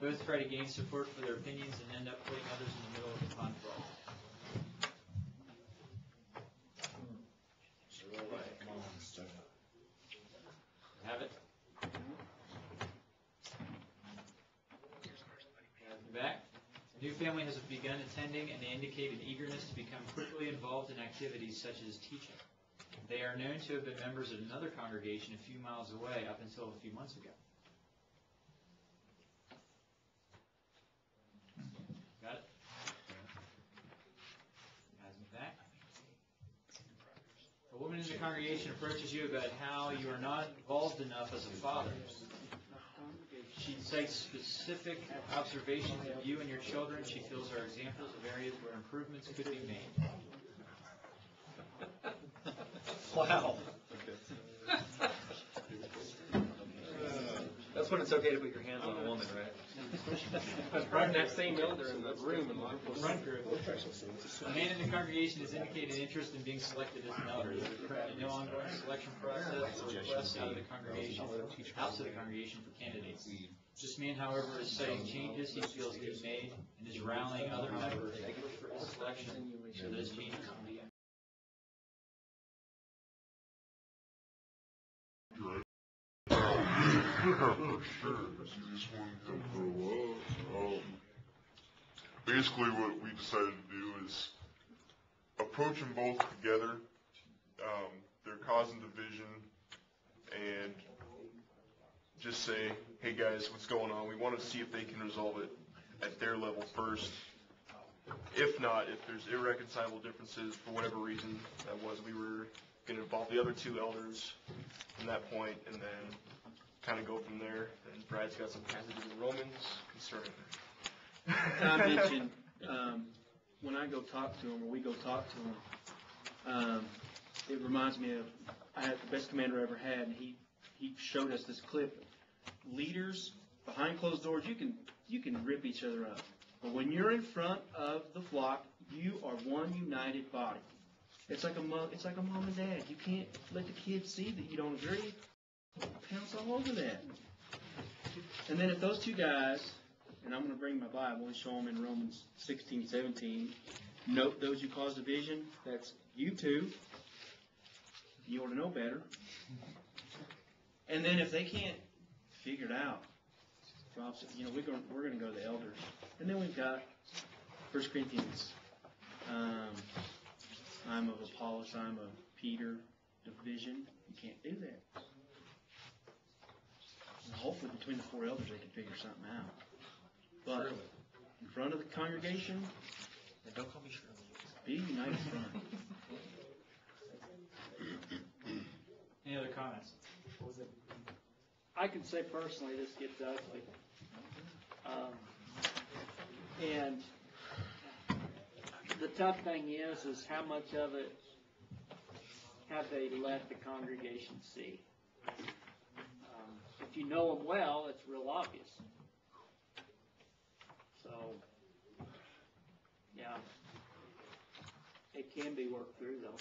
Both try to gain support for their opinions and end up putting others in the middle of the conflict. Have it? Back. A new family has begun attending, and they indicate an eagerness to become quickly involved in activities such as teaching. They are known to have been members of another congregation a few miles away up until a few months ago. Got it? Guys in the back. A woman in the congregation approaches you about how you are not involved enough as a father. She cites specific observations of you and your children she feels are examples of areas where improvements could be made. Wow. That's when it's okay to put your hands on a woman, right? Bring that same elder in the room and let them Front group. A man in the congregation has indicated interest in being selected as an elder. There is currently no ongoing selection process or requests out of the congregation for candidates. This man, however, is citing changes he feels get made and is rallying other members to push for his selection so those changes can be For sure. See this one come grow up. Basically, what we decided to do is approach them both together. They're causing division, and just say, "Hey guys, what's going on? We want to see if they can resolve it at their level first. If not, if there's irreconcilable differences for whatever reason that was, we were going to involve the other two elders from that point, and then kind of go from there." And Brad's got some passages in Romans concerning that. I mentioned, when I go talk to him, or we go talk to him, it reminds me of, I had the best commander I ever had, and he showed us this clip. Leaders, behind closed doors, you can rip each other up. But when you're in front of the flock, you are one united body. It's like a mom and dad. You can't let the kids see that you don't agree. Pounce all over that. And then if those two guys, and I'm going to bring my Bible and show them in Romans 16:17, note those who cause division, that's you two. You ought to know better. And then if they can't figure it out, drops it. We're going to go to the elders. And then we've got 1 Corinthians. I'm of Apollos, I'm of Peter. Division. You can't do that. And hopefully between the four elders they can figure something out. But in front of the congregation, And don't call me Shirley. be united front. Any other comments? I can say personally, this gets ugly. And the tough thing is how much of it have they let the congregation see? If you know them well, it's real obvious. So, yeah, it can be worked through though.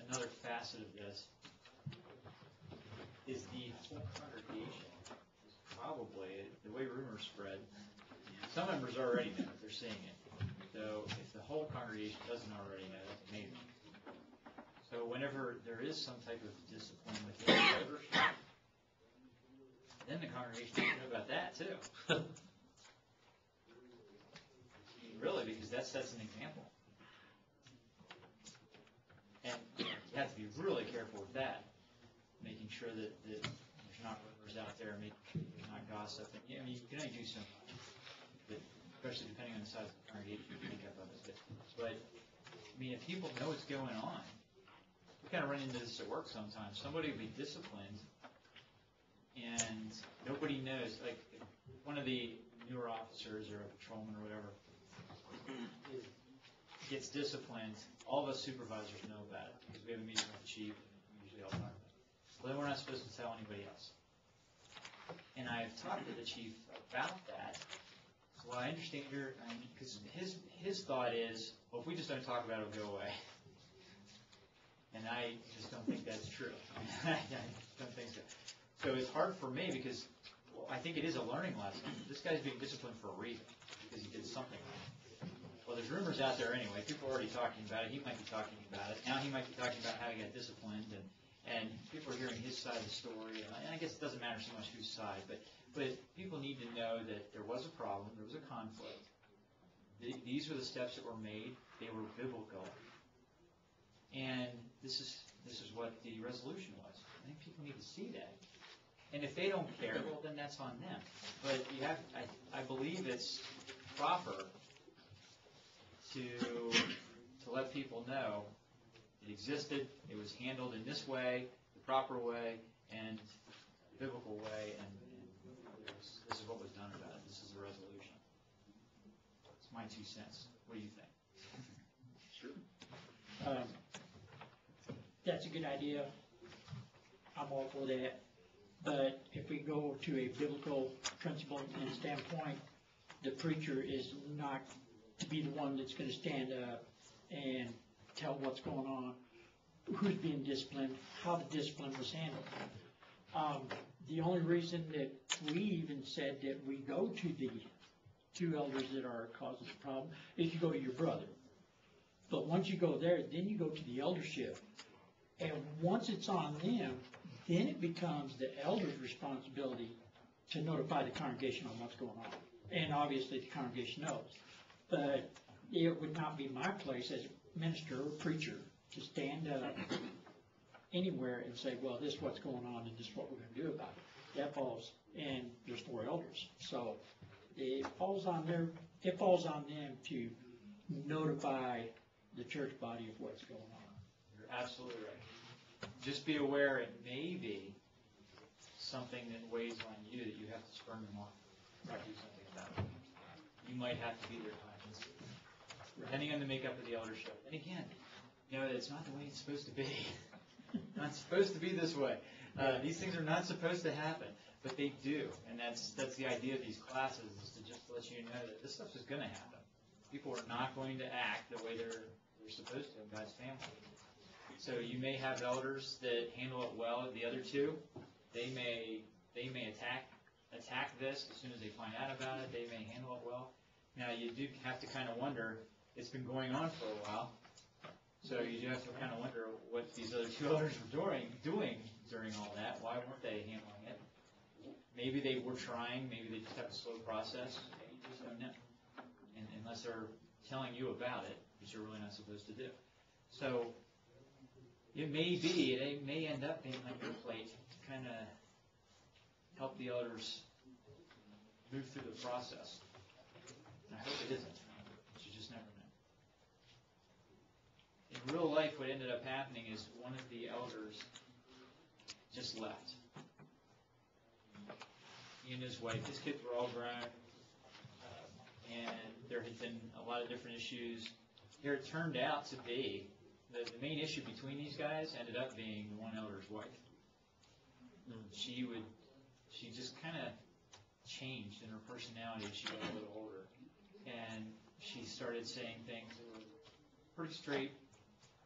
Another facet of this is the whole congregation is probably, the way rumors spread, some members already know it, they're seeing it. So if the whole congregation doesn't already know, that's amazing. So whenever there is some type of discipline within the membership, then the congregation should know about that too. Really, because that sets an example. And you have to be really careful with that, making sure that there's not rumors out there, not gossip. And, I mean, you can only do so much, but especially depending on the size of the congregation, you can make up of it. But, I mean, if people know what's going on, we kind of run into this at work sometimes. Somebody will be disciplined, and nobody knows. Like, one of the newer officers or a patrolman or whatever gets disciplined, all of us supervisors know about it because we have a meeting with the chief and we usually all talk about it. Well, then we're not supposed to tell anybody else. And I've talked to the chief about that. So I understand because his thought is, well, if we just don't talk about it, it'll go away. And I just don't think that's true. I don't think so. So it's hard for me because I think it is a learning lesson. This guy's being disciplined for a reason because he did something wrong. Well, there's rumors out there anyway. People are already talking about it. He might be talking about it. Now he might be talking about how he got disciplined, and people are hearing his side of the story. And I guess it doesn't matter so much whose side, but people need to know that there was a problem, there was a conflict. These were the steps that were made. They were biblical, and this is what the resolution was. I think people need to see that. And if they don't care, well, then that's on them. But I believe it's proper to let people know it existed, it was handled in this way, the proper way, and the biblical way, and this is what was done about it. This is the resolution. It's my 2 cents. What do you think? That's a good idea. I'm all for that. But if we go to a biblical principle and standpoint, the preacher is not to be the one that's going to stand up and tell what's going on, who's being disciplined, how the discipline was handled. The only reason that we even said that we go to the two elders that are causing the problem is you go to your brother. But once you go there, then you go to the eldership. And once it's on them, then it becomes the elder's responsibility to notify the congregation on what's going on. And obviously the congregation knows. But it would not be my place as a minister or preacher to stand up anywhere and say, well, this is what's going on and this is what we're going to do about it. That falls, and there's 4 elders. So it falls on them to notify the church body of what's going on. You're absolutely right. Just be aware it may be something that weighs on you that you have to spurn them on, or do something about it. You might have to be their conscience, depending on the makeup of the eldership. And again, it's not the way it's supposed to be. Not supposed to be this way. These things are not supposed to happen, but they do. And that's the idea of these classes, is to just let you know that this stuff is going to happen. People are not going to act the way they're supposed to in God's family. So you may have elders that handle it well. The other two, they may attack this as soon as they find out about it. They may handle it well. Now you do have to kind of wonder. It's been going on for a while, so you do have to kind of wonder what these other 2 elders were doing during all that. Why weren't they handling it? Maybe they were trying. Maybe they just have a slow process. You just don't know, and unless they're telling you about it, which you're really not supposed to do. So it may end up being like your plate to kind of help the elders move through the process. And I hope it isn't, but you just never know. In real life, what ended up happening is one of the elders just left. He and his wife, his kids were all grown, and there had been a lot of different issues. Here it turned out to be the main issue between these guys ended up being one elder's wife. She just kind of changed in her personality as she got a little older. And she started saying things that were pretty straight,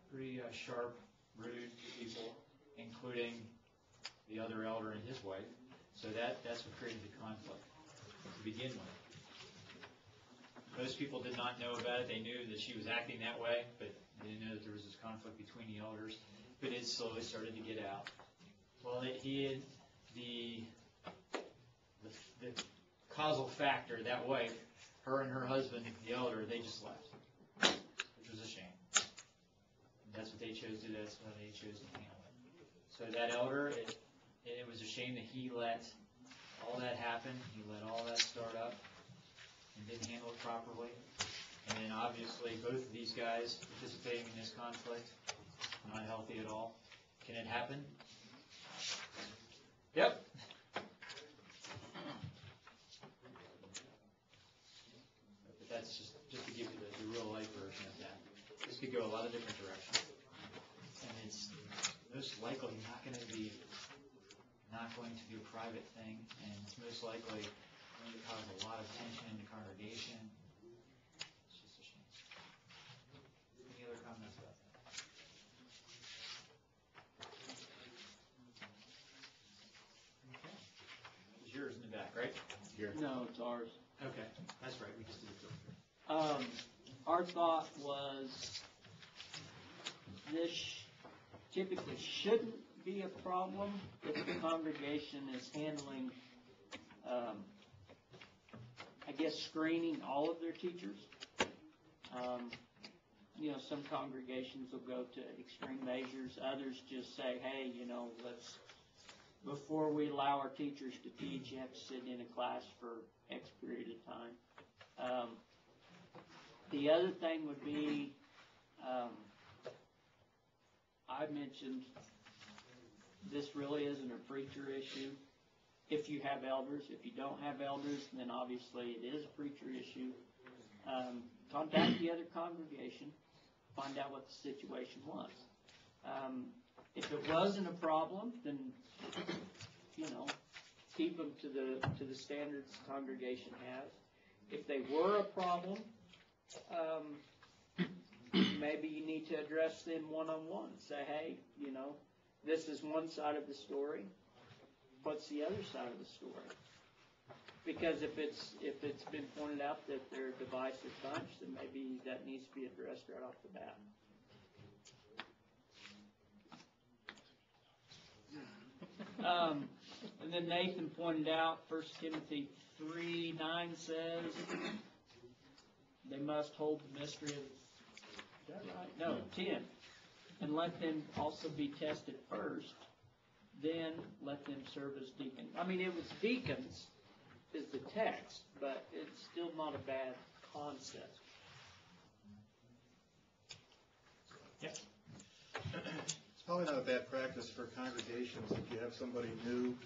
pretty sharp, rude to people, including the other elder and his wife. So that's what created the conflict to begin with. Most people did not know about it. They knew that she was acting that way, but they didn't know that there was this conflict between the elders. But it slowly started to get out. Well, the causal factor, that wife, her and her husband, the elder, they just left, which was a shame. And that's what they chose to do. That's how they chose to handle it. So that elder, it was a shame that he let all that happen. He let all that start up and didn't handle it properly. And then obviously both of these guys participating in this conflict, not healthy at all. Can it happen? Yep. But that's just to give you the real life version of that. This could go a lot of different directions. And it's most likely not going to be a private thing, and it's most likely going to cause a lot of tension in the congregation. It's just a shame. Any other comments about that? Okay. It was yours in the back, right? Here. No, it's ours. Okay, that's right. We just did it. Our thought was this typically shouldn't be a problem if the congregation is handling, screening all of their teachers. Some congregations will go to extreme measures. Others just say, hey, before we allow our teachers to teach, you have to sit in a class for X period of time. The other thing would be, I mentioned this really isn't a preacher issue. If you have elders, if you don't have elders, then obviously it is a preacher issue. contact the other congregation, find out what the situation was. If it wasn't a problem, then, keep them to the standards the congregation has. If they were a problem, maybe you need to address them one-on-one. Say, hey, this is one side of the story. What's the other side of the story? Because if it's been pointed out that they're a divisive bunch, then maybe that needs to be addressed right off the bat. And then Nathan pointed out, 1 Timothy 3:9 says, they must hold the mystery of, is that right? No, 10. And let them also be tested first, then let them serve as deacons. I mean, it was deacons is the text, but it's still not a bad concept. Yes. It's probably not a bad practice for congregations if you have somebody new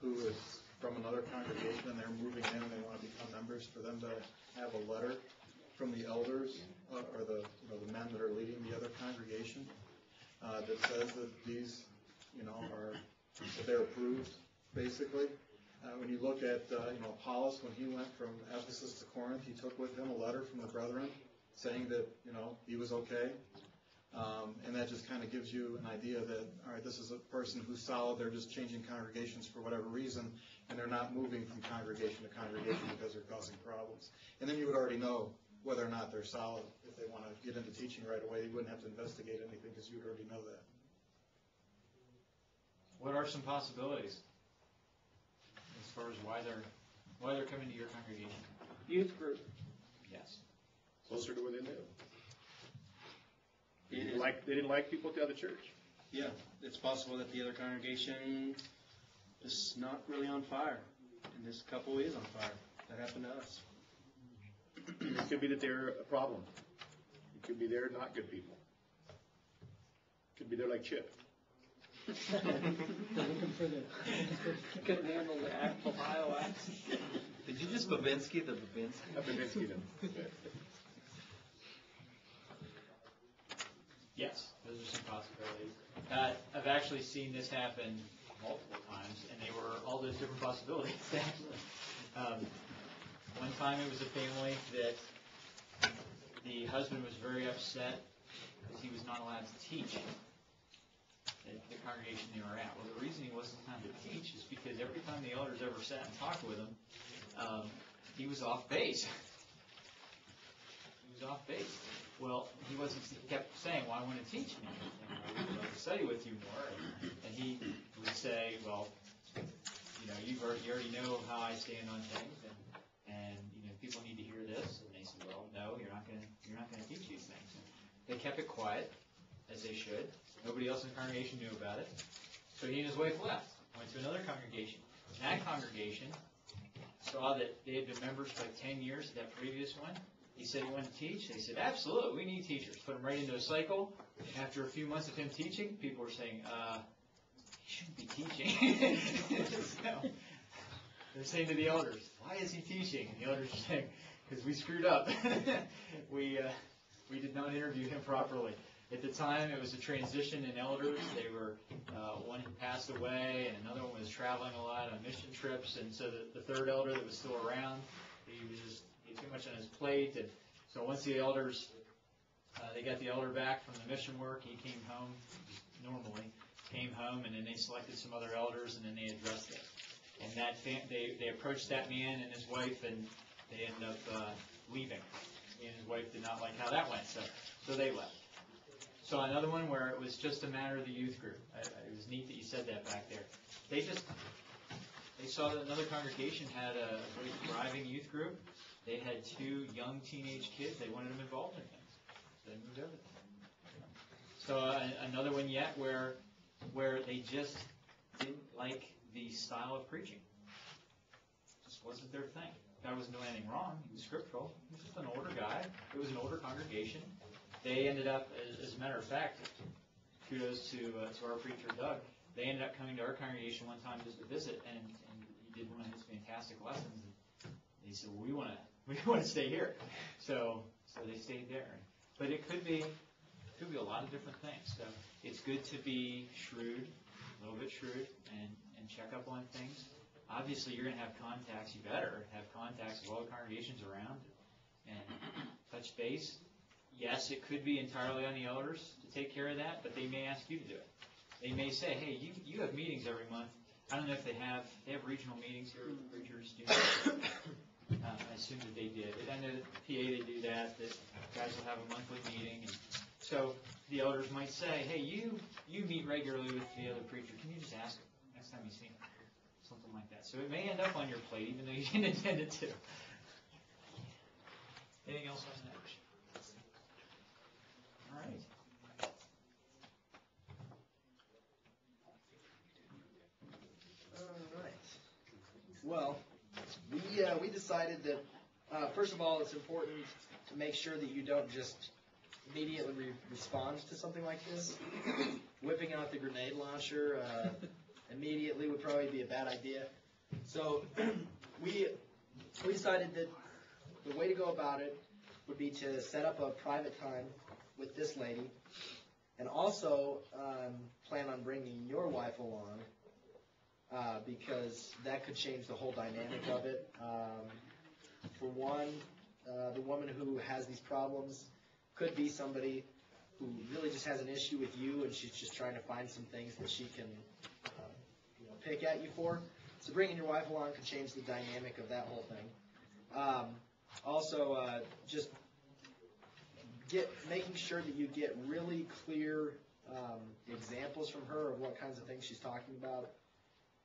who is from another congregation and they're moving in and they want to become members, for them to have a letter from the elders or the men that are leading the other congregation that says that these that they're approved, basically. When you look at Apollos, when he went from Ephesus to Corinth, he took with him a letter from the brethren saying that he was okay. And that just kind of gives you an idea that, all right, this is a person who's solid. They're just changing congregations for whatever reason, and they're not moving from congregation to congregation because they're causing problems. And then you would already know whether or not they're solid. If they want to get into teaching right away, you wouldn't have to investigate anything because you would already know that. What are some possibilities as far as why they're coming to your congregation? Youth group. Yes. Closer to where they live. They didn't like people at the other church. Yeah, it's possible that the other congregation is not really on fire, and this couple is on fire. That happened to us. It could be that they're a problem. It could be they're not good people. It could be they're like Chip. Couldn't handle the Ohio accent. Did you just Babinski the Babinski? I Babinski them. Yes, those are some possibilities. I've actually seen this happen multiple times, and they were all those different possibilities, actually. One time it was a family that the husband was very upset because he was not allowed to teach at the congregation they were at. Well, the reason he wasn't allowed to teach is because every time the elders ever sat and talked with him, he was off base. He was off base. Well, he kept saying, well, I want to teach you. I would like to study with you more. And he would say, well, you already know how I stand on things, and people need to hear this. And they said, well, no, you're not going to teach these things. And they kept it quiet, as they should. Nobody else in the congregation knew about it. So he and his wife left, went to another congregation. And that congregation saw that they had been members for like 10 years, that previous one. He said he wanted to teach. They said, absolutely, we need teachers. Put him right into a cycle. After a few months of him teaching, people were saying, he shouldn't be teaching. So, they're saying to the elders, why is he teaching? And the elders are saying, because we screwed up. We did not interview him properly. At the time, it was a transition in elders. They were, one had passed away, and another one was traveling a lot on mission trips. And so the third elder that was still around, he had too much on his plate. And so once the elders, they got the elder back from the mission work, he came home normally, and then they selected some other elders, and then they addressed it. And they approached that man and his wife, and they ended up leaving. He and his wife did not like how that went, so they left. So another one where it was just a matter of the youth group. It was neat that you said that back there. They saw that another congregation had a very thriving youth group. They had 2 young teenage kids. They wanted them involved in things. So they moved over there. So another one yet where they just didn't like the style of preaching. It just wasn't their thing. The guy wasn't doing anything wrong. He was scriptural. He was just an older guy. It was an older congregation. They ended up, as a matter of fact, kudos to our preacher, Doug, they ended up coming to our congregation one time just to visit, and he did one of his fantastic lessons. And he said, well, we want we want to stay here. So they stayed there. But it could be a lot of different things. So it's good to be shrewd, a little bit shrewd, and check up on things. Obviously, you're going to have contacts. You better have contacts with all the congregations around and touch base. Yes, it could be entirely on the elders to take care of that, but they may ask you to do it. They may say, hey, you have meetings every month. I don't know if they have regional meetings here with preachers. I assume that they did. I know that PA, they do that guys will have a monthly meeting. And so the elders might say, hey, you meet regularly with the other preacher. Can you just ask him next time you see him? Something like that. So it may end up on your plate, even though you didn't intend it to. Anything else on that? All right. All right. Well, we decided that first of all, it's important to make sure that you don't just immediately respond to something like this. Whipping out the grenade launcher immediately would probably be a bad idea. So we decided that the way to go about it would be to set up a private time with this lady, and also plan on bringing your wife along, because that could change the whole dynamic of it. For one, the woman who has these problems could be somebody who really just has an issue with you, and she's just trying to find some things that she can pick at you for. So bringing your wife along could change the dynamic of that whole thing. Also, just making sure that you get really clear examples from her of what kinds of things she's talking about,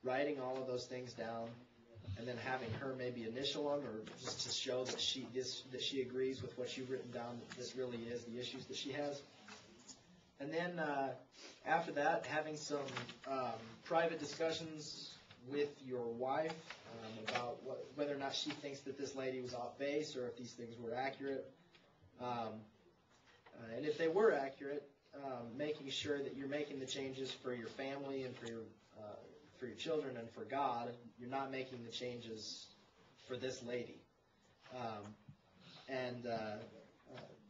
writing all of those things down, and then having her maybe initial them, or just to show that she agrees with what you've written down, that this really is the issues that she has. And then after that, having some private discussions with your wife about whether or not she thinks that this lady was off base, or if these things were accurate. And if they were accurate, making sure that you're making the changes for your family and for your children and for God. You're not making the changes for this lady. And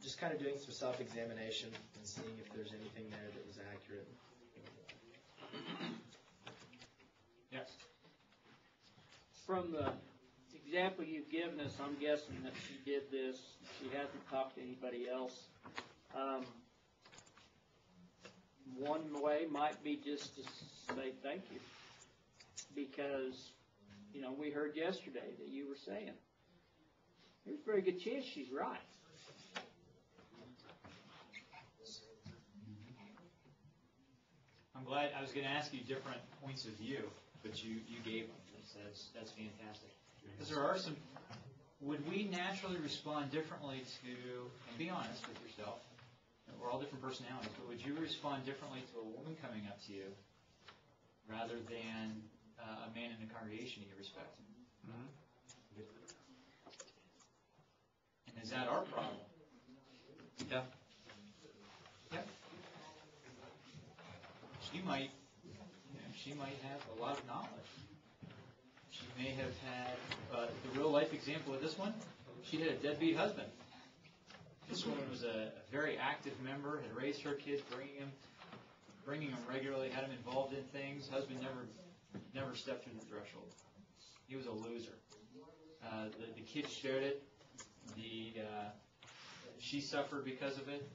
just kind of doing some self-examination and seeing if there's anything there that was accurate. Yes. From the example you've given us, I'm guessing that she did this. She hasn't talked to anybody else. One way might be just to say thank you, because we heard yesterday that you were saying there's a very good chance she's right. I'm glad. I was going to ask you different points of view, but you gave them. That's fantastic. Because there are some. Would we naturally respond differently to? And be honest with yourself. We're all different personalities, but would you respond differently to a woman coming up to you rather than a man in the congregation you respect? Mm-hmm. And is that our problem? Yeah. Yep. She might have a lot of knowledge. She may have had the real life example of this one. She had a deadbeat husband. This woman was a very active member, had raised her kids, bringing them regularly, had them involved in things. Husband never stepped through the threshold. He was a loser. The kids shared it. She suffered because of it.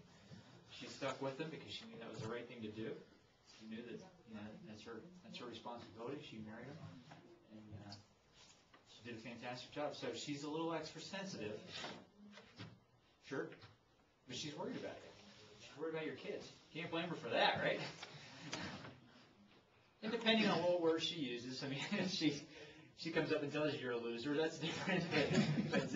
She stuck with him because she knew that was the right thing to do. She knew that that's her responsibility. She married him, and she did a fantastic job. So she's a little extra sensitive. Sure. But she's worried about it. She's worried about your kids. Can't blame her for that, right? And depending on what word she uses, I mean, if she comes up and tells you you're a loser, that's different. But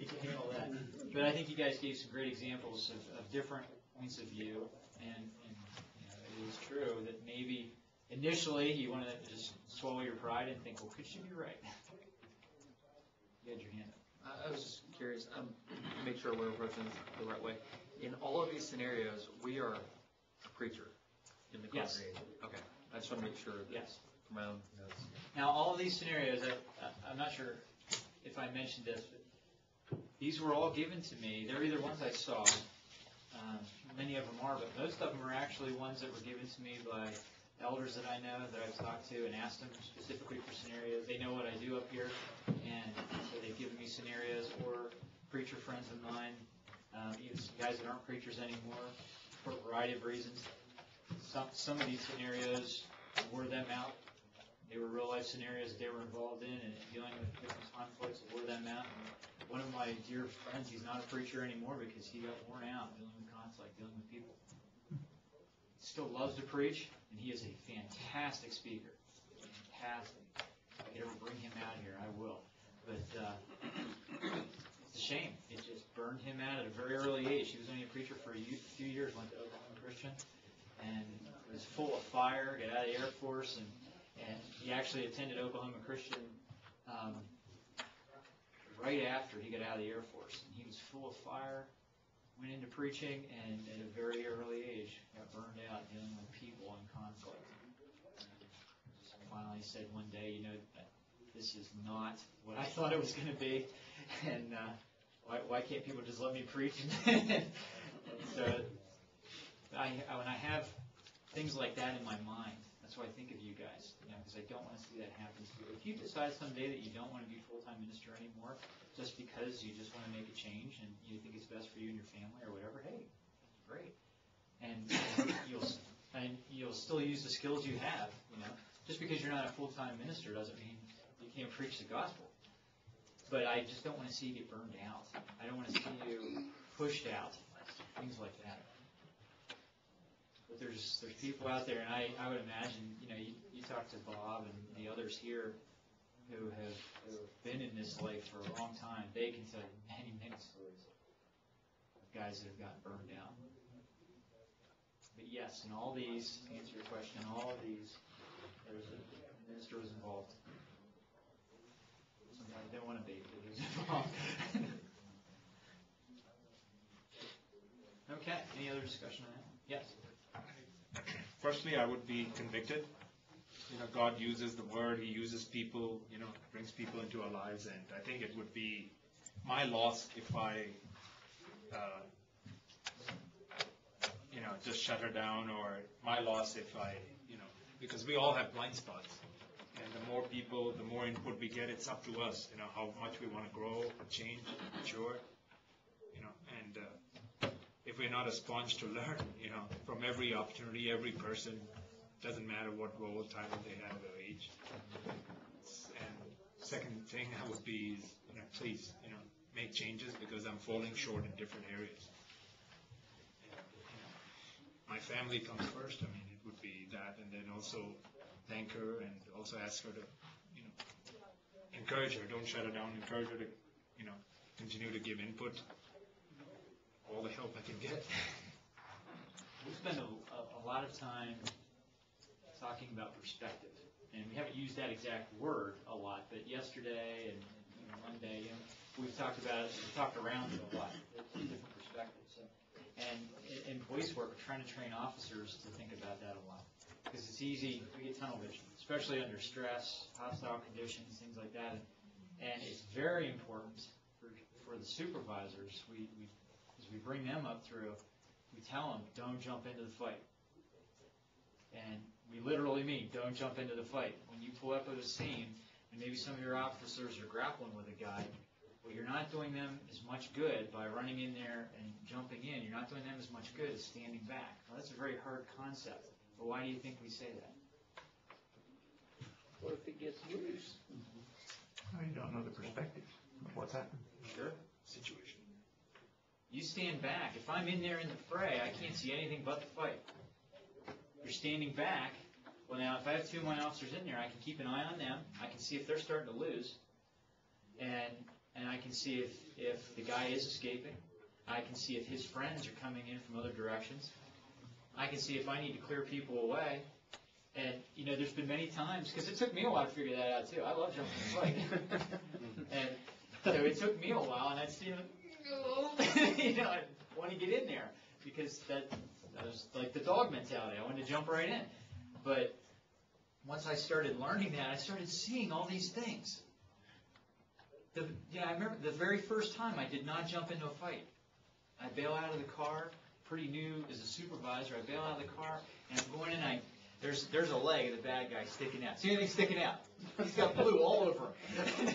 you can handle that. But I think you guys gave some great examples of different points of view. And it is true that maybe initially you want to just swallow your pride and think, well, could she be right? You had your hand up. I was just curious, make sure we're approaching this the right way. In all of these scenarios, we are a preacher in the congregation. Yes. Okay. I just want to make sure that yes. From my own notes. Now, all of these scenarios, I'm not sure if I mentioned this, but These were all given to me. They're either ones I saw. Many of them are, but most of them are actually ones that were given to me by elders that I know, that I've talked to and asked them specifically for scenarios. They know what I do up here, and so they've given me scenarios, or preacher friends of mine, even some guys that aren't preachers anymore, for a variety of reasons. Some of these scenarios wore them out. They were real life scenarios that they were involved in, and dealing with different conflicts that wore them out. And one of my dear friends, he's not a preacher anymore because he got worn out dealing with conflict, dealing with people. He still loves to preach, and he is a fantastic speaker. Fantastic. If I could ever bring him out here, I will. But it's a shame. It just burned him out at a very early age. He was only a preacher for a few years, went to Oklahoma Christian, and was full of fire, got out of the Air Force, and he actually attended Oklahoma Christian right after he got out of the Air Force. And he was full of fire, went into preaching, and at a very early age got burned out dealing with people and conflict. Finally said one day, this is not what I thought it was going to be, and why can't people just let me preach? And so when I have things like that in my mind, that's why I think of you guys, because I don't want to see that happen to you. If you decide someday that you don't want to be full-time minister anymore, just because you just want to make a change and you think it's best for you and your family or whatever, hey, great. And you'll still use the skills you have, Just because you're not a full-time minister doesn't mean you can't preach the gospel. But I just don't want to see you get burned out. I don't want to see you pushed out, things like that. But there's people out there, and I would imagine, you talk to Bob and the others here who have been in this life for a long time. They can tell you many, many stories of guys that have gotten burned out. But yes, in all these, to answer your question, in all of these, there's a minister was involved. Sometimes they don't want to be, but he was involved. Okay, any other discussion on that? Yes. Firstly, I would be convicted. God uses the word, He uses people, brings people into our lives, and I think it would be my loss if I, just shut her down, or my loss if I, because we all have blind spots. And the more people, the more input we get, it's up to us, how much we want to grow, change, mature, and if we're not a sponge to learn, from every opportunity, every person, doesn't matter what role, title they have, or age. And second thing I would be is, please, make changes because I'm falling short in different areas. My family comes first. I mean, it would be that, and then also thank her and also ask her to, encourage her. Don't shut her down. Encourage her to, continue to give input. All the help I can get. We spend a lot of time talking about perspective, and we haven't used that exact word a lot, but yesterday and Monday, we've talked about it, we've talked around it a lot, different perspectives. And in police work, we're trying to train officers to think about that a lot, because it's easy, we get tunnel vision, especially under stress, hostile conditions, things like that, and it's very important for the supervisors, as we bring them up through, we tell them, don't jump into the fight. And we literally mean, don't jump into the fight. When you pull up at a scene, and maybe some of your officers are grappling with a guy, well, you're not doing them as much good by running in there and jumping in. You're not doing them as much good as standing back. Well, that's a very hard concept. But why do you think we say that? What if it gets loose? You don't know the perspective of what's happening. Sure. Situation. You stand back. If I'm in there in the fray, I can't see anything but the fight. You're standing back. Well, now, if I have two of my officers in there, I can keep an eye on them. I can see if they're starting to lose. And I can see if the guy is escaping. I can see if his friends are coming in from other directions. I can see if I need to clear people away. And, there's been many times, because it took me a while to figure that out, too. I love jumping in the fight. And so it took me a while, and I'd see him, I want to get in there, because that was like the dog mentality. I wanted to jump right in. But once I started learning that, I started seeing all these things. I remember the very first time I did not jump into a fight. I bail out of the car, pretty new as a supervisor. I bail out of the car, and I'm going in. There's a leg of the bad guy sticking out. See anything sticking out? He's got blue all over him.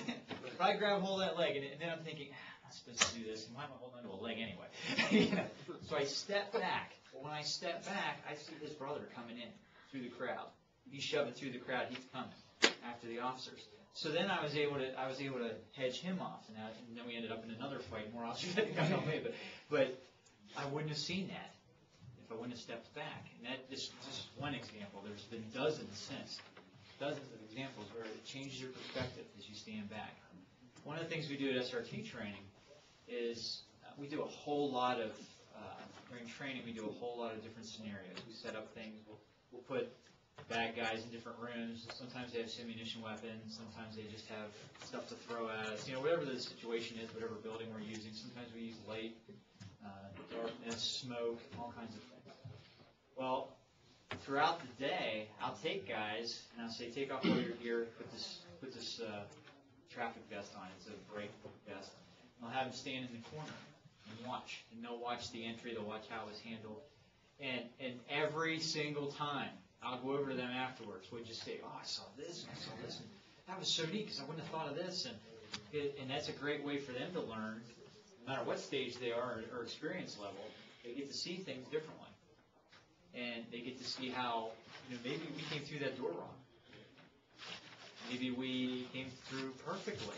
I grab hold of that leg, and then I'm thinking, I'm not supposed to do this, and why am I holding on to a leg anyway? So I step back. Well, when I step back, I see his brother coming in through the crowd. He's shoving through the crowd. He's coming after the officers. So then I was able to hedge him off, and then we ended up in another fight. More officers had to come on me, but I wouldn't have seen that if I wouldn't have stepped back. And that this is one example. There's been dozens of examples where it changes your perspective as you stand back. One of the things we do at SRT training is we do a whole lot of during training. We do a whole lot of different scenarios. We set up things. We'll put bad guys in different rooms. Sometimes they have ammunition weapons. Sometimes they just have stuff to throw at us. Whatever the situation is, whatever building we're using. Sometimes we use light, darkness, smoke, all kinds of things. Well, throughout the day, I'll take guys and I'll say, take off all your gear, put this traffic vest on. It's a brake vest. And I'll have them stand in the corner and watch. And they'll watch the entry. They'll watch how it was handled. And every single time, I'll go over to them afterwards. We'll just say, oh, I saw this, and I saw this, and that was so neat because I wouldn't have thought of this. And that's a great way for them to learn, no matter what stage they are or experience level, they get to see things differently. And they get to see how, maybe we came through that door wrong. Maybe we came through perfectly.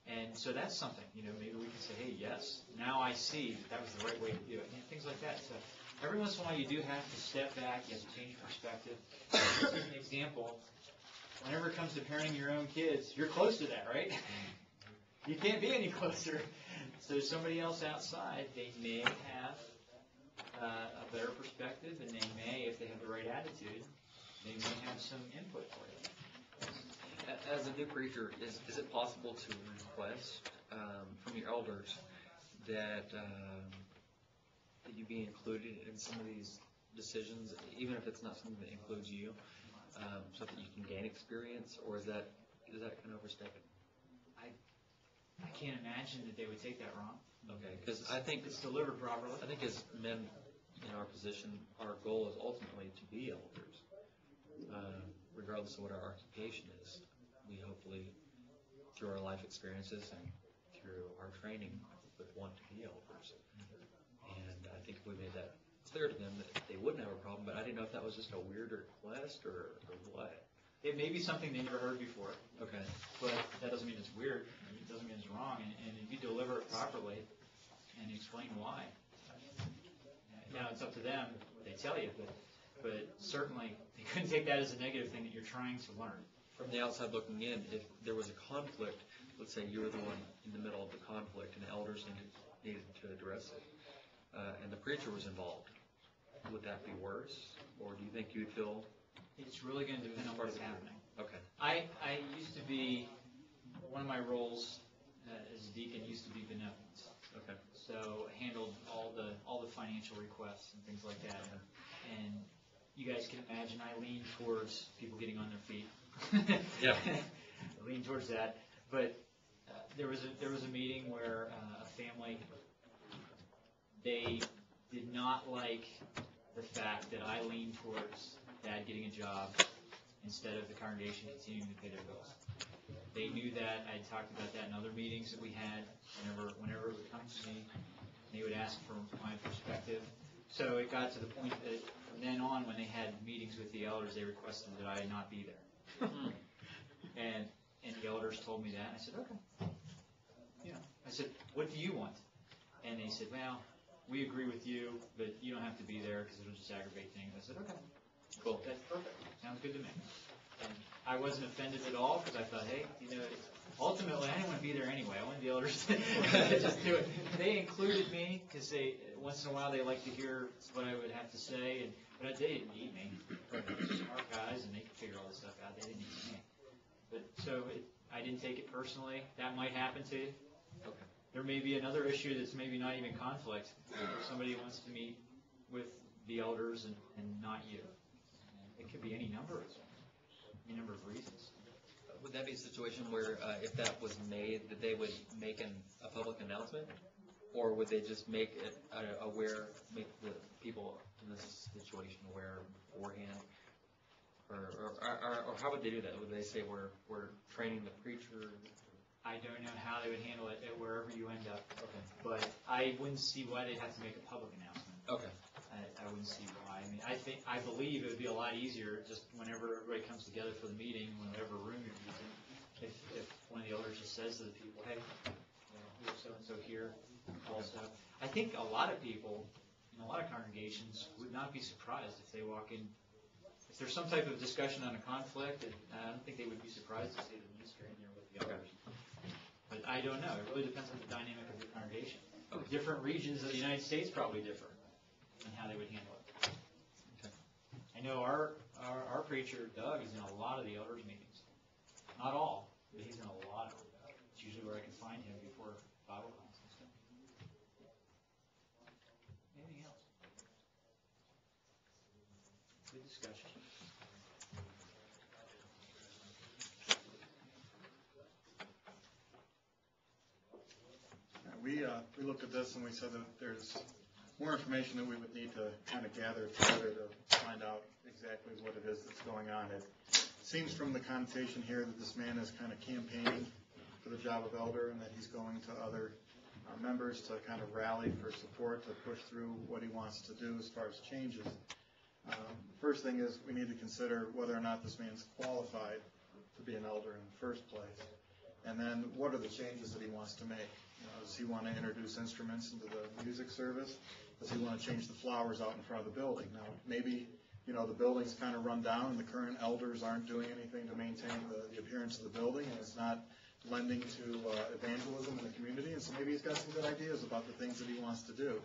And so that's something, maybe we can say, hey, yes, now I see that was the right way to do it. Things like that. So every once in a while you do have to step back, you have to change perspective. This is an example. Whenever it comes to parenting your own kids, you're close to that, right? You can't be any closer. So somebody else outside, they may have a better perspective, and they may, if they have the right attitude, they may have some input for you. As a new preacher, is it possible to request from your elders that you be included in some of these decisions, even if it's not something that includes you, so that you can gain experience, or is that kind of overstepping? I can't imagine that they would take that wrong. Okay, because I think it's delivered properly. I think as men in our position, our goal is ultimately to be elders, regardless of what our occupation is. We hopefully, through our life experiences and through our training, would want to be elders. And I think we made that clear to them that they wouldn't have a problem, but I didn't know if that was just a weird request or what. It may be something they never heard before. Okay. But that doesn't mean it's weird. It doesn't mean it's wrong. And if you deliver it properly and explain why. Now, it's up to them what they tell you, but certainly they couldn't take that as a negative thing that you're trying to learn. From the outside looking in, if there was a conflict, let's say you were the one in the middle of the conflict and the elders needed to address it, and the preacher was involved, would that be worse? Or do you think you'd feel... It's really going to depend on what's happening. Okay. I used to be, one of my roles as a deacon used to be benevolence. Okay. So I handled all the financial requests and things like that. And you guys can imagine I lean towards people getting on their feet. Yeah. I lean towards that. But there was a meeting where a family, they did not like the fact that I leaned towards Dad getting a job instead of the congregation continuing to pay their bills. They knew that. I had talked about that in other meetings that we had. Whenever it would come to me, they would ask for my perspective. So it got to the point that from then on, when they had meetings with the elders, they requested that I not be there. and the elders told me that, and I said, okay. I said, what do you want? And they said, well, we agree with you, but you don't have to be there because it'll just aggravate things. I said, okay. Cool. That's perfect. Sounds good to me. And I wasn't offended at all because I thought, hey, ultimately I didn't want to be there anyway. I wanted the elders to just do it. They included me because once in a while they like to hear what I would have to say, but they didn't need me. They're smart guys and they could figure all this stuff out. They didn't need me. But I didn't take it personally. That might happen to you. Okay. There may be another issue that's maybe not even conflict. If somebody wants to meet with the elders and not you. It could be any number of reasons. would that be a situation where, if that was made, that they would make a public announcement? Or would they just make it make the people in this situation aware beforehand? Or how would they do that? Would they say we're training the preacher? I don't know how they would handle it wherever you end up. Okay. But I wouldn't see why they'd have to make a public announcement. Okay. I wouldn't see why. I mean, I believe it would be a lot easier just whenever everybody comes together for the meeting, whatever room you're using, if one of the elders just says to the people, hey, we have so-and-so here, all stuff. I think a lot of people in a lot of congregations would not be surprised if they walk in, if there's some type of discussion on a conflict, I don't think they would be surprised to see the minister in there with the elders. But I don't know. It really depends on the dynamic of your congregation. Different regions of the United States probably differ in how they would handle it. Okay. I know our preacher, Doug, is in a lot of the elders' meetings. Not all, but he's in a lot of them. It's usually where I can find him before Bible class and stuff. Anything else? Good discussion. We looked at this and we said that there's more information that we would need to kind of gather together to find out exactly what it is that's going on. It seems from the connotation here that this man is kind of campaigning for the job of elder and that he's going to other members to kind of rally for support to push through what he wants to do as far as changes. First thing is we need to consider whether or not this man's qualified to be an elder in the first place. And then what are the changes that he wants to make? Does he want to introduce instruments into the music service? Does he want to change the flowers out in front of the building? Now, maybe, the building's kind of run down and the current elders aren't doing anything to maintain the appearance of the building, and it's not lending to evangelism in the community, and so maybe he's got some good ideas about the things that he wants to do.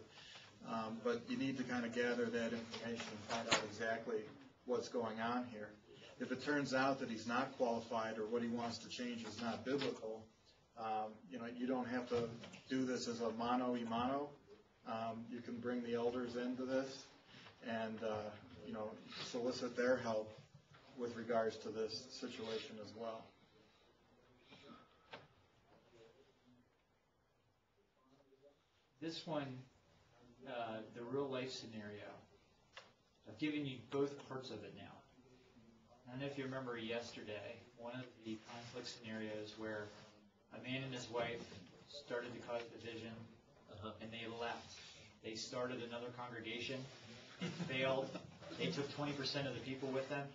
But you need to kind of gather that information and find out exactly what's going on here. If it turns out that he's not qualified or what he wants to change is not biblical, you don't have to do this as a mano a mano. You can bring the elders into this and, solicit their help with regards to this situation as well. This one, the real life scenario, I've given you both parts of it now. I don't know if you remember yesterday, one of the conflict scenarios where a man and his wife started to cause division, and they left. They started another congregation. It failed. They took 20% of the people with them.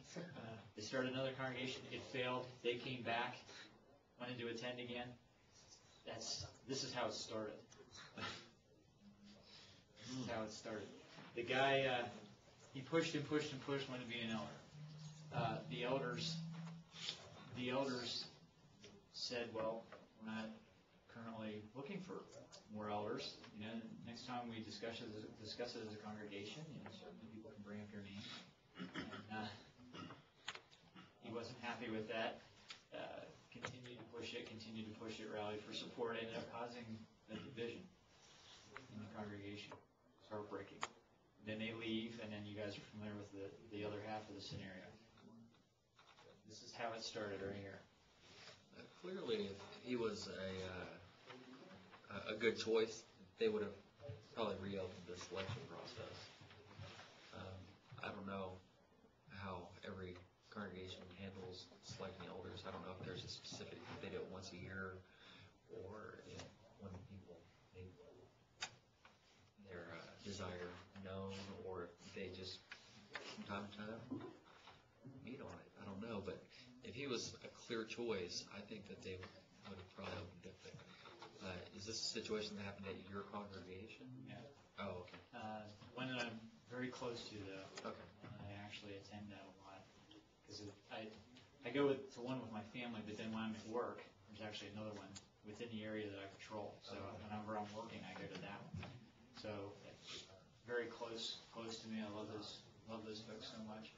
They started another congregation. It failed. They came back, wanted to attend again. This is how it started. This is how it started. The guy, he pushed and pushed and pushed, wanted to be an elder. The elders said, well, we're not currently looking for more elders. Next time we discuss it as a congregation, certainly people can bring up your name. And he wasn't happy with that. Continued to push it, rallied for support, ended up causing a division in the congregation. It's heartbreaking. Then they leave, and then you guys are familiar with the other half of the scenario. This is how it started right here. Clearly, if he was a good choice, they would have probably reopened the selection process. I don't know how every congregation handles selecting elders. I don't know if there's a specific, if they do it once a year, or if when people make their desire known, or if they just from time to time meet on it. I don't know, but if he was a clear choice, I think that they would have probably opened it. Is this a situation that happened at your congregation? Yeah. Oh, okay. One that I'm very close to, though. Okay. I actually attend that a lot. Because I go to one with my family, but then when I'm at work, there's actually another one within the area that I patrol. So whenever I'm working, I go to that one. So very close to me. I love those folks so much.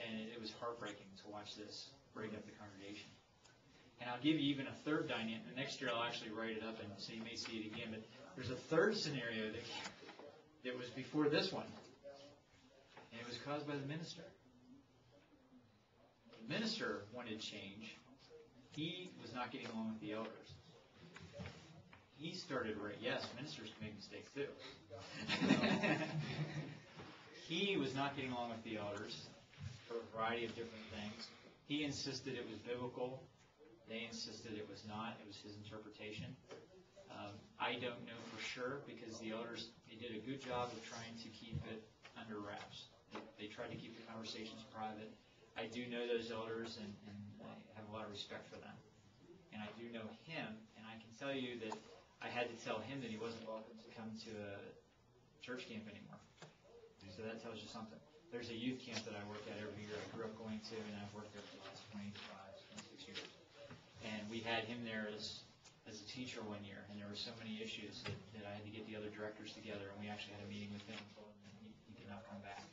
And it was heartbreaking to watch this break up the congregation. And I'll give you even a third dynamic. Next year I'll actually write it up, and so you may see it again. But there's a third scenario that was before this one, and it was caused by the minister. The minister wanted change, he was not getting along with the elders. He started yes, ministers can make mistakes too. He was not getting along with the elders for a variety of different things. He insisted it was biblical. They insisted it was not. It was his interpretation. I don't know for sure because the elders, they did a good job of trying to keep it under wraps. They tried to keep the conversations private. I do know those elders, and I have a lot of respect for them. And I do know him, and I can tell you that I had to tell him that he wasn't welcome to come to a church camp anymore. So that tells you something. There's a youth camp that I work at every year. I grew up going to, and I've worked there for the last 26 years. And we had him there as a teacher one year, and there were so many issues that I had to get the other directors together, and we actually had a meeting with him, and he did not come back.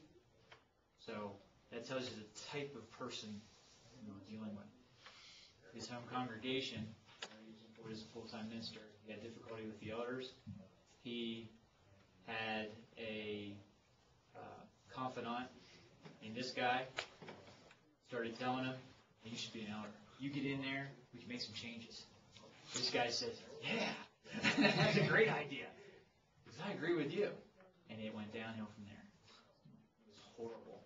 So that tells you the type of person dealing with. His home congregation, he was a full-time minister. He had difficulty with the elders. He had a confidant, and this guy started telling him, hey, you should be an elder. You get in there, we can make some changes. This guy says, yeah, that's a great idea. Because I agree with you. And it went downhill from there. It was horrible.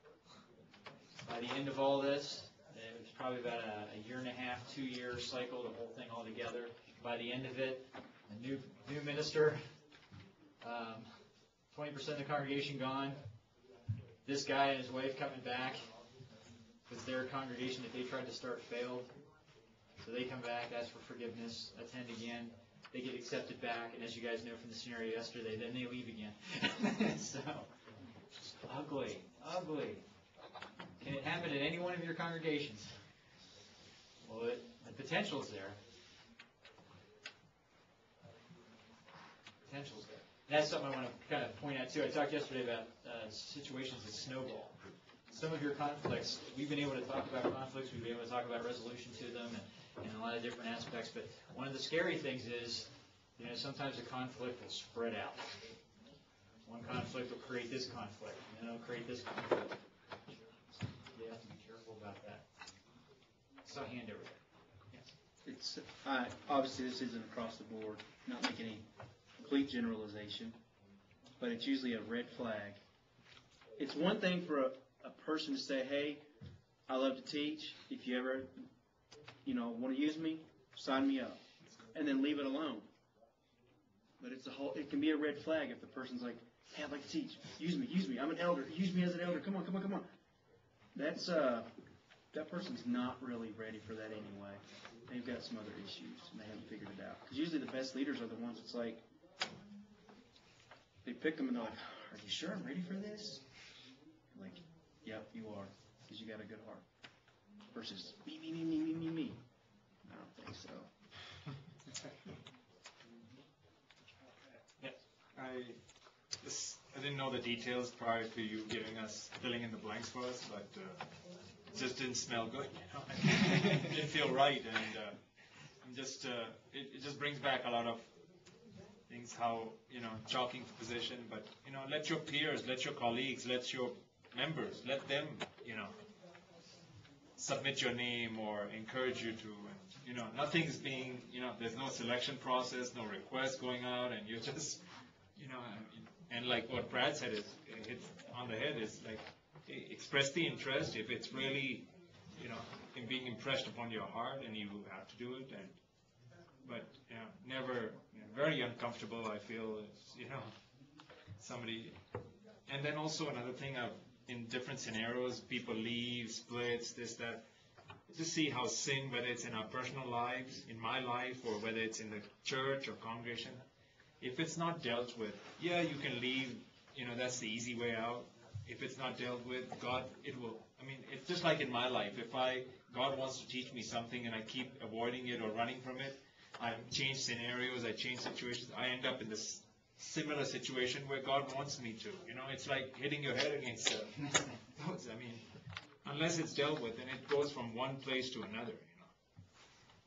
By the end of all this, it was probably about a year and a half, 2-year cycle, the whole thing all together. By the end of it, a new minister, 20% of the congregation gone. This guy and his wife coming back because their congregation that they tried to start failed. So they come back, ask for forgiveness, attend again. They get accepted back, and as you guys know from the scenario yesterday, then they leave again. So, just ugly. Can it happen at any one of your congregations? Well, the potential's there. Potential's there. That's something I want to kind of point out too. I talked yesterday about situations that snowball. Some of your conflicts, we've been able to talk about conflicts, we've been able to talk about resolution to them, and a lot of different aspects. But one of the scary things is, sometimes a conflict will spread out. One conflict will create this conflict, and then it'll create this conflict. You have to be careful about that. So hand over there. It's obviously this isn't across the board, not making any complete generalization, but it's usually a red flag. It's one thing for a person to say, hey, I love to teach. If you ever, want to use me, sign me up, and then leave it alone. But it can be a red flag if the person's like, hey, I'd like to teach. Use me. I'm an elder. Use me as an elder. Come on. That's, that person's not really ready for that anyway. They've got some other issues, and they haven't figured it out. Because usually the best leaders are the ones that's like, they pick them and they're like, are you sure I'm ready for this? I'm like, yep, you are, because you got a good heart. Versus me. I don't think so. I didn't know the details prior to you filling in the blanks for us, but it just didn't smell good. It didn't feel right, and it just brings back a lot of things. How chalking the position, but let your peers, let your colleagues, let your members, let them submit your name or encourage you to. Nothing's being there's no selection process, no request going out, and you're just and like what Brad said is hits on the head is like express the interest if it's really in being impressed upon your heart, and you have to do it. But never very uncomfortable. I feel somebody, and then also another thing in different scenarios, people leave, splits, this, that. Just see how sin, whether it's in our personal lives, in my life, or whether it's in the church or congregation, if it's not dealt with, you can leave, that's the easy way out. If it's not dealt with, God, it's just like in my life. If God wants to teach me something and I keep avoiding it or running from it, I change scenarios, I change situations, I end up in this similar situation where God wants me to. It's like hitting your head against those. Unless it's dealt with, and it goes from one place to another.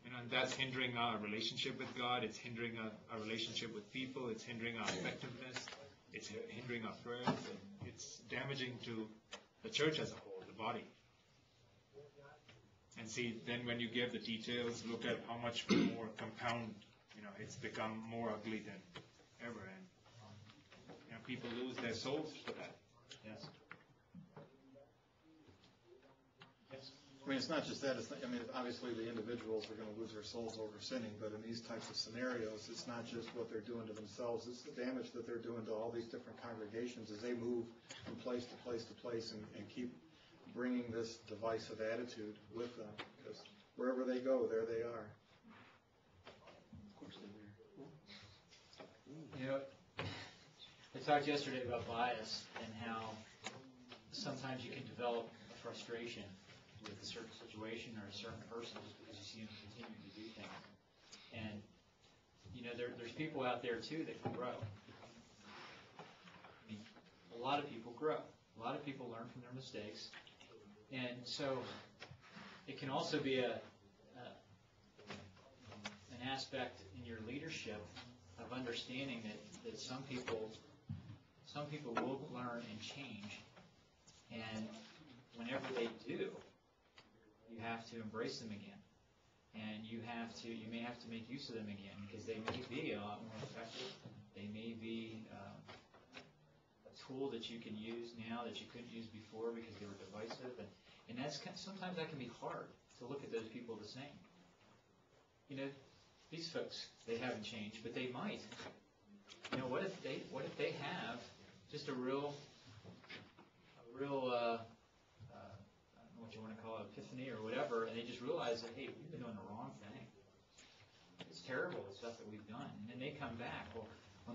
And that's hindering our relationship with God. It's hindering our relationship with people. It's hindering our effectiveness. It's hindering our prayers. And it's damaging to the church as a whole, the body. And see, then when you give the details, look at how much more compound, it's become more ugly than ever. And, people lose their souls for that. Yes. I mean, it's not just that. Obviously the individuals are going to lose their souls over sinning, but in these types of scenarios, it's not just what they're doing to themselves. It's the damage that they're doing to all these different congregations as they move from place to place to place and keep bringing this divisive attitude with them. Because wherever they go, there they are. Of course they are. I talked yesterday about bias and how sometimes you can develop a frustration with a certain situation or a certain person just because you see them continue to do things. And, there's people out there, too, that can grow. A lot of people grow. A lot of people learn from their mistakes. And so it can also be an aspect in your leadership of understanding that some people will learn and change. And whenever they do, you have to embrace them again. And you may have to make use of them again because they may be a lot more effective. They may be a tool that you can use now that you couldn't use before because they were divisive. And sometimes that can be hard to look at those people the same. These folks, they haven't changed, but they might. What if they have just a real I don't know what you want to call it, epiphany or whatever, and they just realize that, hey, we've been doing the wrong thing. It's terrible, the stuff that we've done. And then they come back. Well,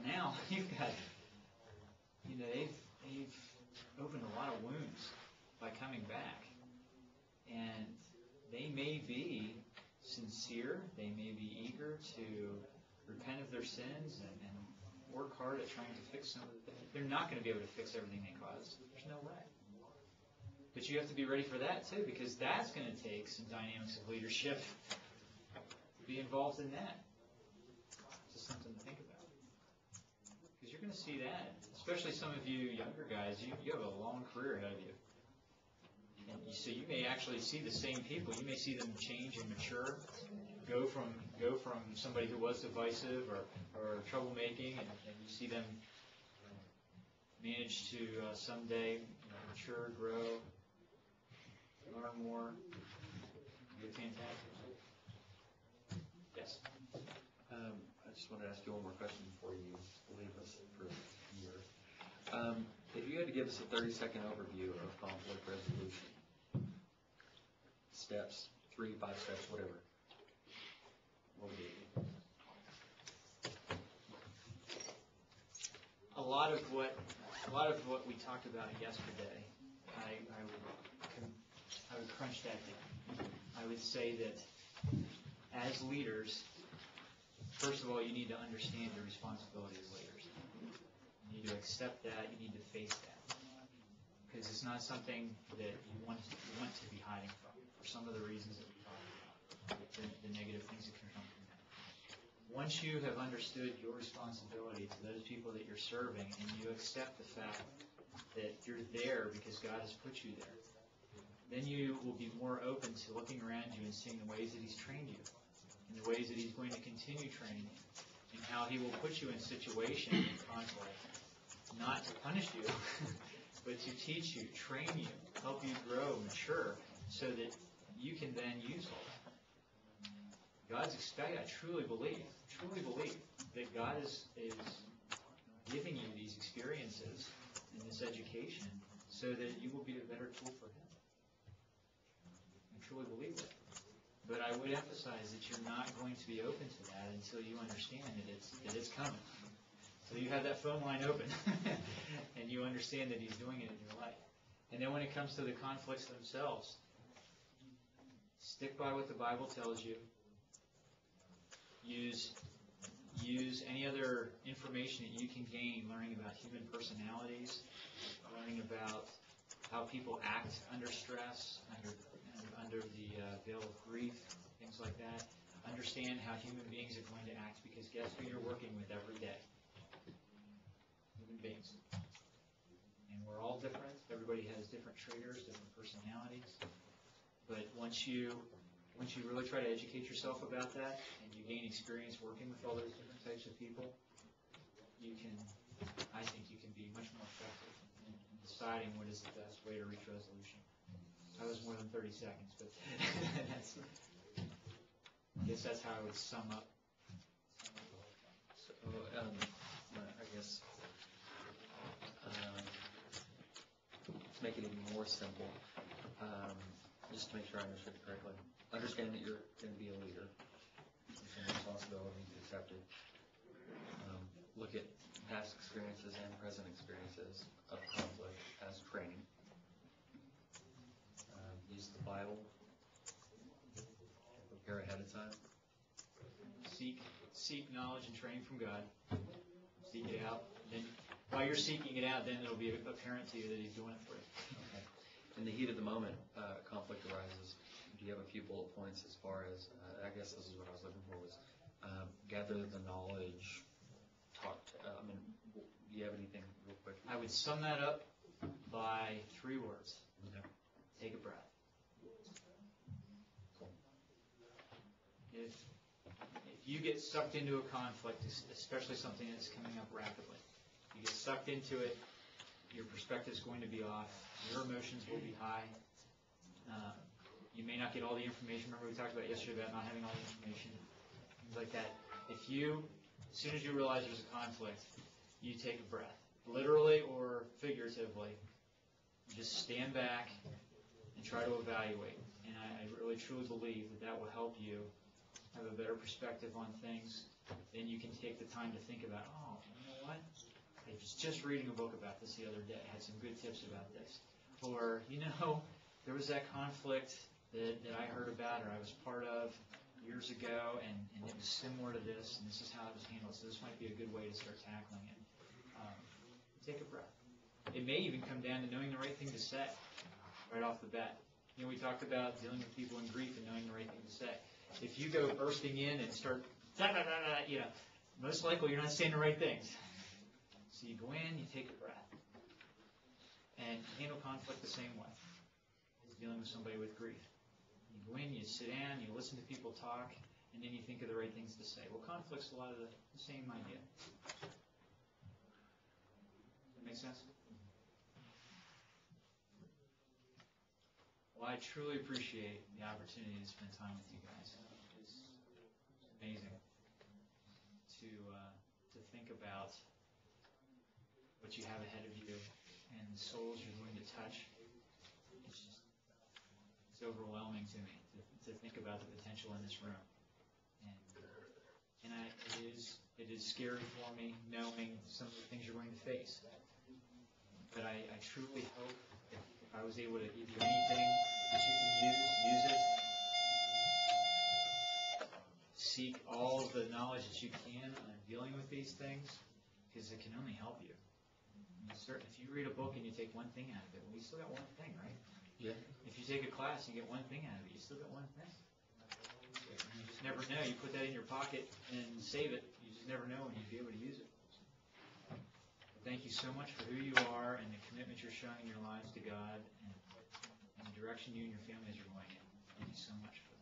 now you've got, they've opened a lot of wounds by coming back. And they may be sincere, they may be eager to repent of their sins and work hard at trying to fix some of the things. They're not going to be able to fix everything they caused. There's no way. But you have to be ready for that too, because that's going to take some dynamics of leadership to be involved in that. Just something to think about. Because you're going to see that, especially some of you younger guys, you have a long career ahead of you. And so you may actually see the same people. You may see them change and mature, go from somebody who was divisive or troublemaking, and you see them manage to someday mature, grow, learn more. Be fantastic. Yes. I just wanted to ask you one more question before you leave us for here. If you had to give us a 30-second overview of conflict resolution, steps, 3, 5 steps, whatever, what would it be? A lot of what we talked about yesterday, I would crunch that down. I would say that as leaders, first of all, you need to understand your responsibility as leaders. You need to accept that. You need to face that, because it's not something that you want to be hiding from for some of the reasons that we talked about, the negative things that can come from that. Once you have understood your responsibility to those people that you're serving, and you accept the fact that you're there because God has put you there, then you will be more open to looking around you and seeing the ways that He's trained you, and the ways that He's going to continue training you, and how He will put you in situations in conflict, not to punish you, but to teach you, train you, help you grow, mature, so that you can then use all that. God's expecting, I truly believe that God is giving you these experiences and this education so that you will be a better tool for Him. I truly believe that. But I would emphasize that you're not going to be open to that until you understand that it's coming. So you have that phone line open and you understand that He's doing it in your life. And then when it comes to the conflicts themselves, stick by what the Bible tells you. Use any other information that you can gain, learning about human personalities, learning about how people act under stress, under the veil of grief, things like that. Understand how human beings are going to act, because guess who you're working with every day? Human beings. And we're all different. Everybody has different triggers, different personalities. But once you really try to educate yourself about that, and you gain experience working with all those different types of people, I think you can be much more effective in deciding what is the best way to reach resolution. That was more than 30 seconds, but I guess that's how I would sum up. So, I guess, to make it even more simple, just to make sure I understood it correctly, understand that you're going to be a leader, some responsibilities accepted. Look at past experiences and present experiences of conflict as training. Use the Bible. Prepare ahead of time. Seek knowledge and training from God. Seek it out. Then, while you're seeking it out, then it'll be apparent to you that He's doing it for you. Okay. In the heat of the moment, conflict arises. Do you have a few bullet points as far as, I guess this is what I was looking for, was gather the knowledge, do you have anything real quick? I would sum that up by 3 words. Okay. Take a breath. Cool. If you get sucked into a conflict, especially something that's coming up rapidly, you get sucked into it, your perspective's going to be off, your emotions will be high. You may not get all the information. Remember we talked about yesterday about not having all the information, things like that. As soon as you realize there's a conflict, you take a breath, literally or figuratively. Just stand back and try to evaluate. And I really truly believe that will help you have a better perspective on things. Then you can take the time to think about, you know what? I was just reading a book about this the other day. I had some good tips about this. Or, there was that conflict that I heard about or I was part of years ago, and it was similar to this, and this is how it was handled. So this might be a good way to start tackling it. Take a breath. It may even come down to knowing the right thing to say right off the bat. We talked about dealing with people in grief and knowing the right thing to say. If you go bursting in and start, most likely you're not saying the right things. So you go in, you take a breath, and handle conflict the same way as dealing with somebody with grief. You go in, you sit down, you listen to people talk, and then you think of the right things to say. Well, conflict's a lot of the same idea. Does that make sense? Well, I truly appreciate the opportunity to spend time with you guys. It's amazing to think about what you have ahead of you and the souls you're going to touch. It's overwhelming to me to think about the potential in this room. And it is scary for me knowing some of the things you're going to face. But I truly hope if I was able to give you anything that you can use it. Seek all of the knowledge that you can on dealing with these things, because it can only help you. If you read a book and you take one thing out of it, well, you still got one thing, right? Yeah. If you take a class and you get one thing out of it, you still got one thing. You just never know. You put that in your pocket and save it. You just never know when you'd be able to use it. Thank you so much for who you are and the commitment you're showing in your lives to God and the direction you and your families are going in. Thank you so much for that.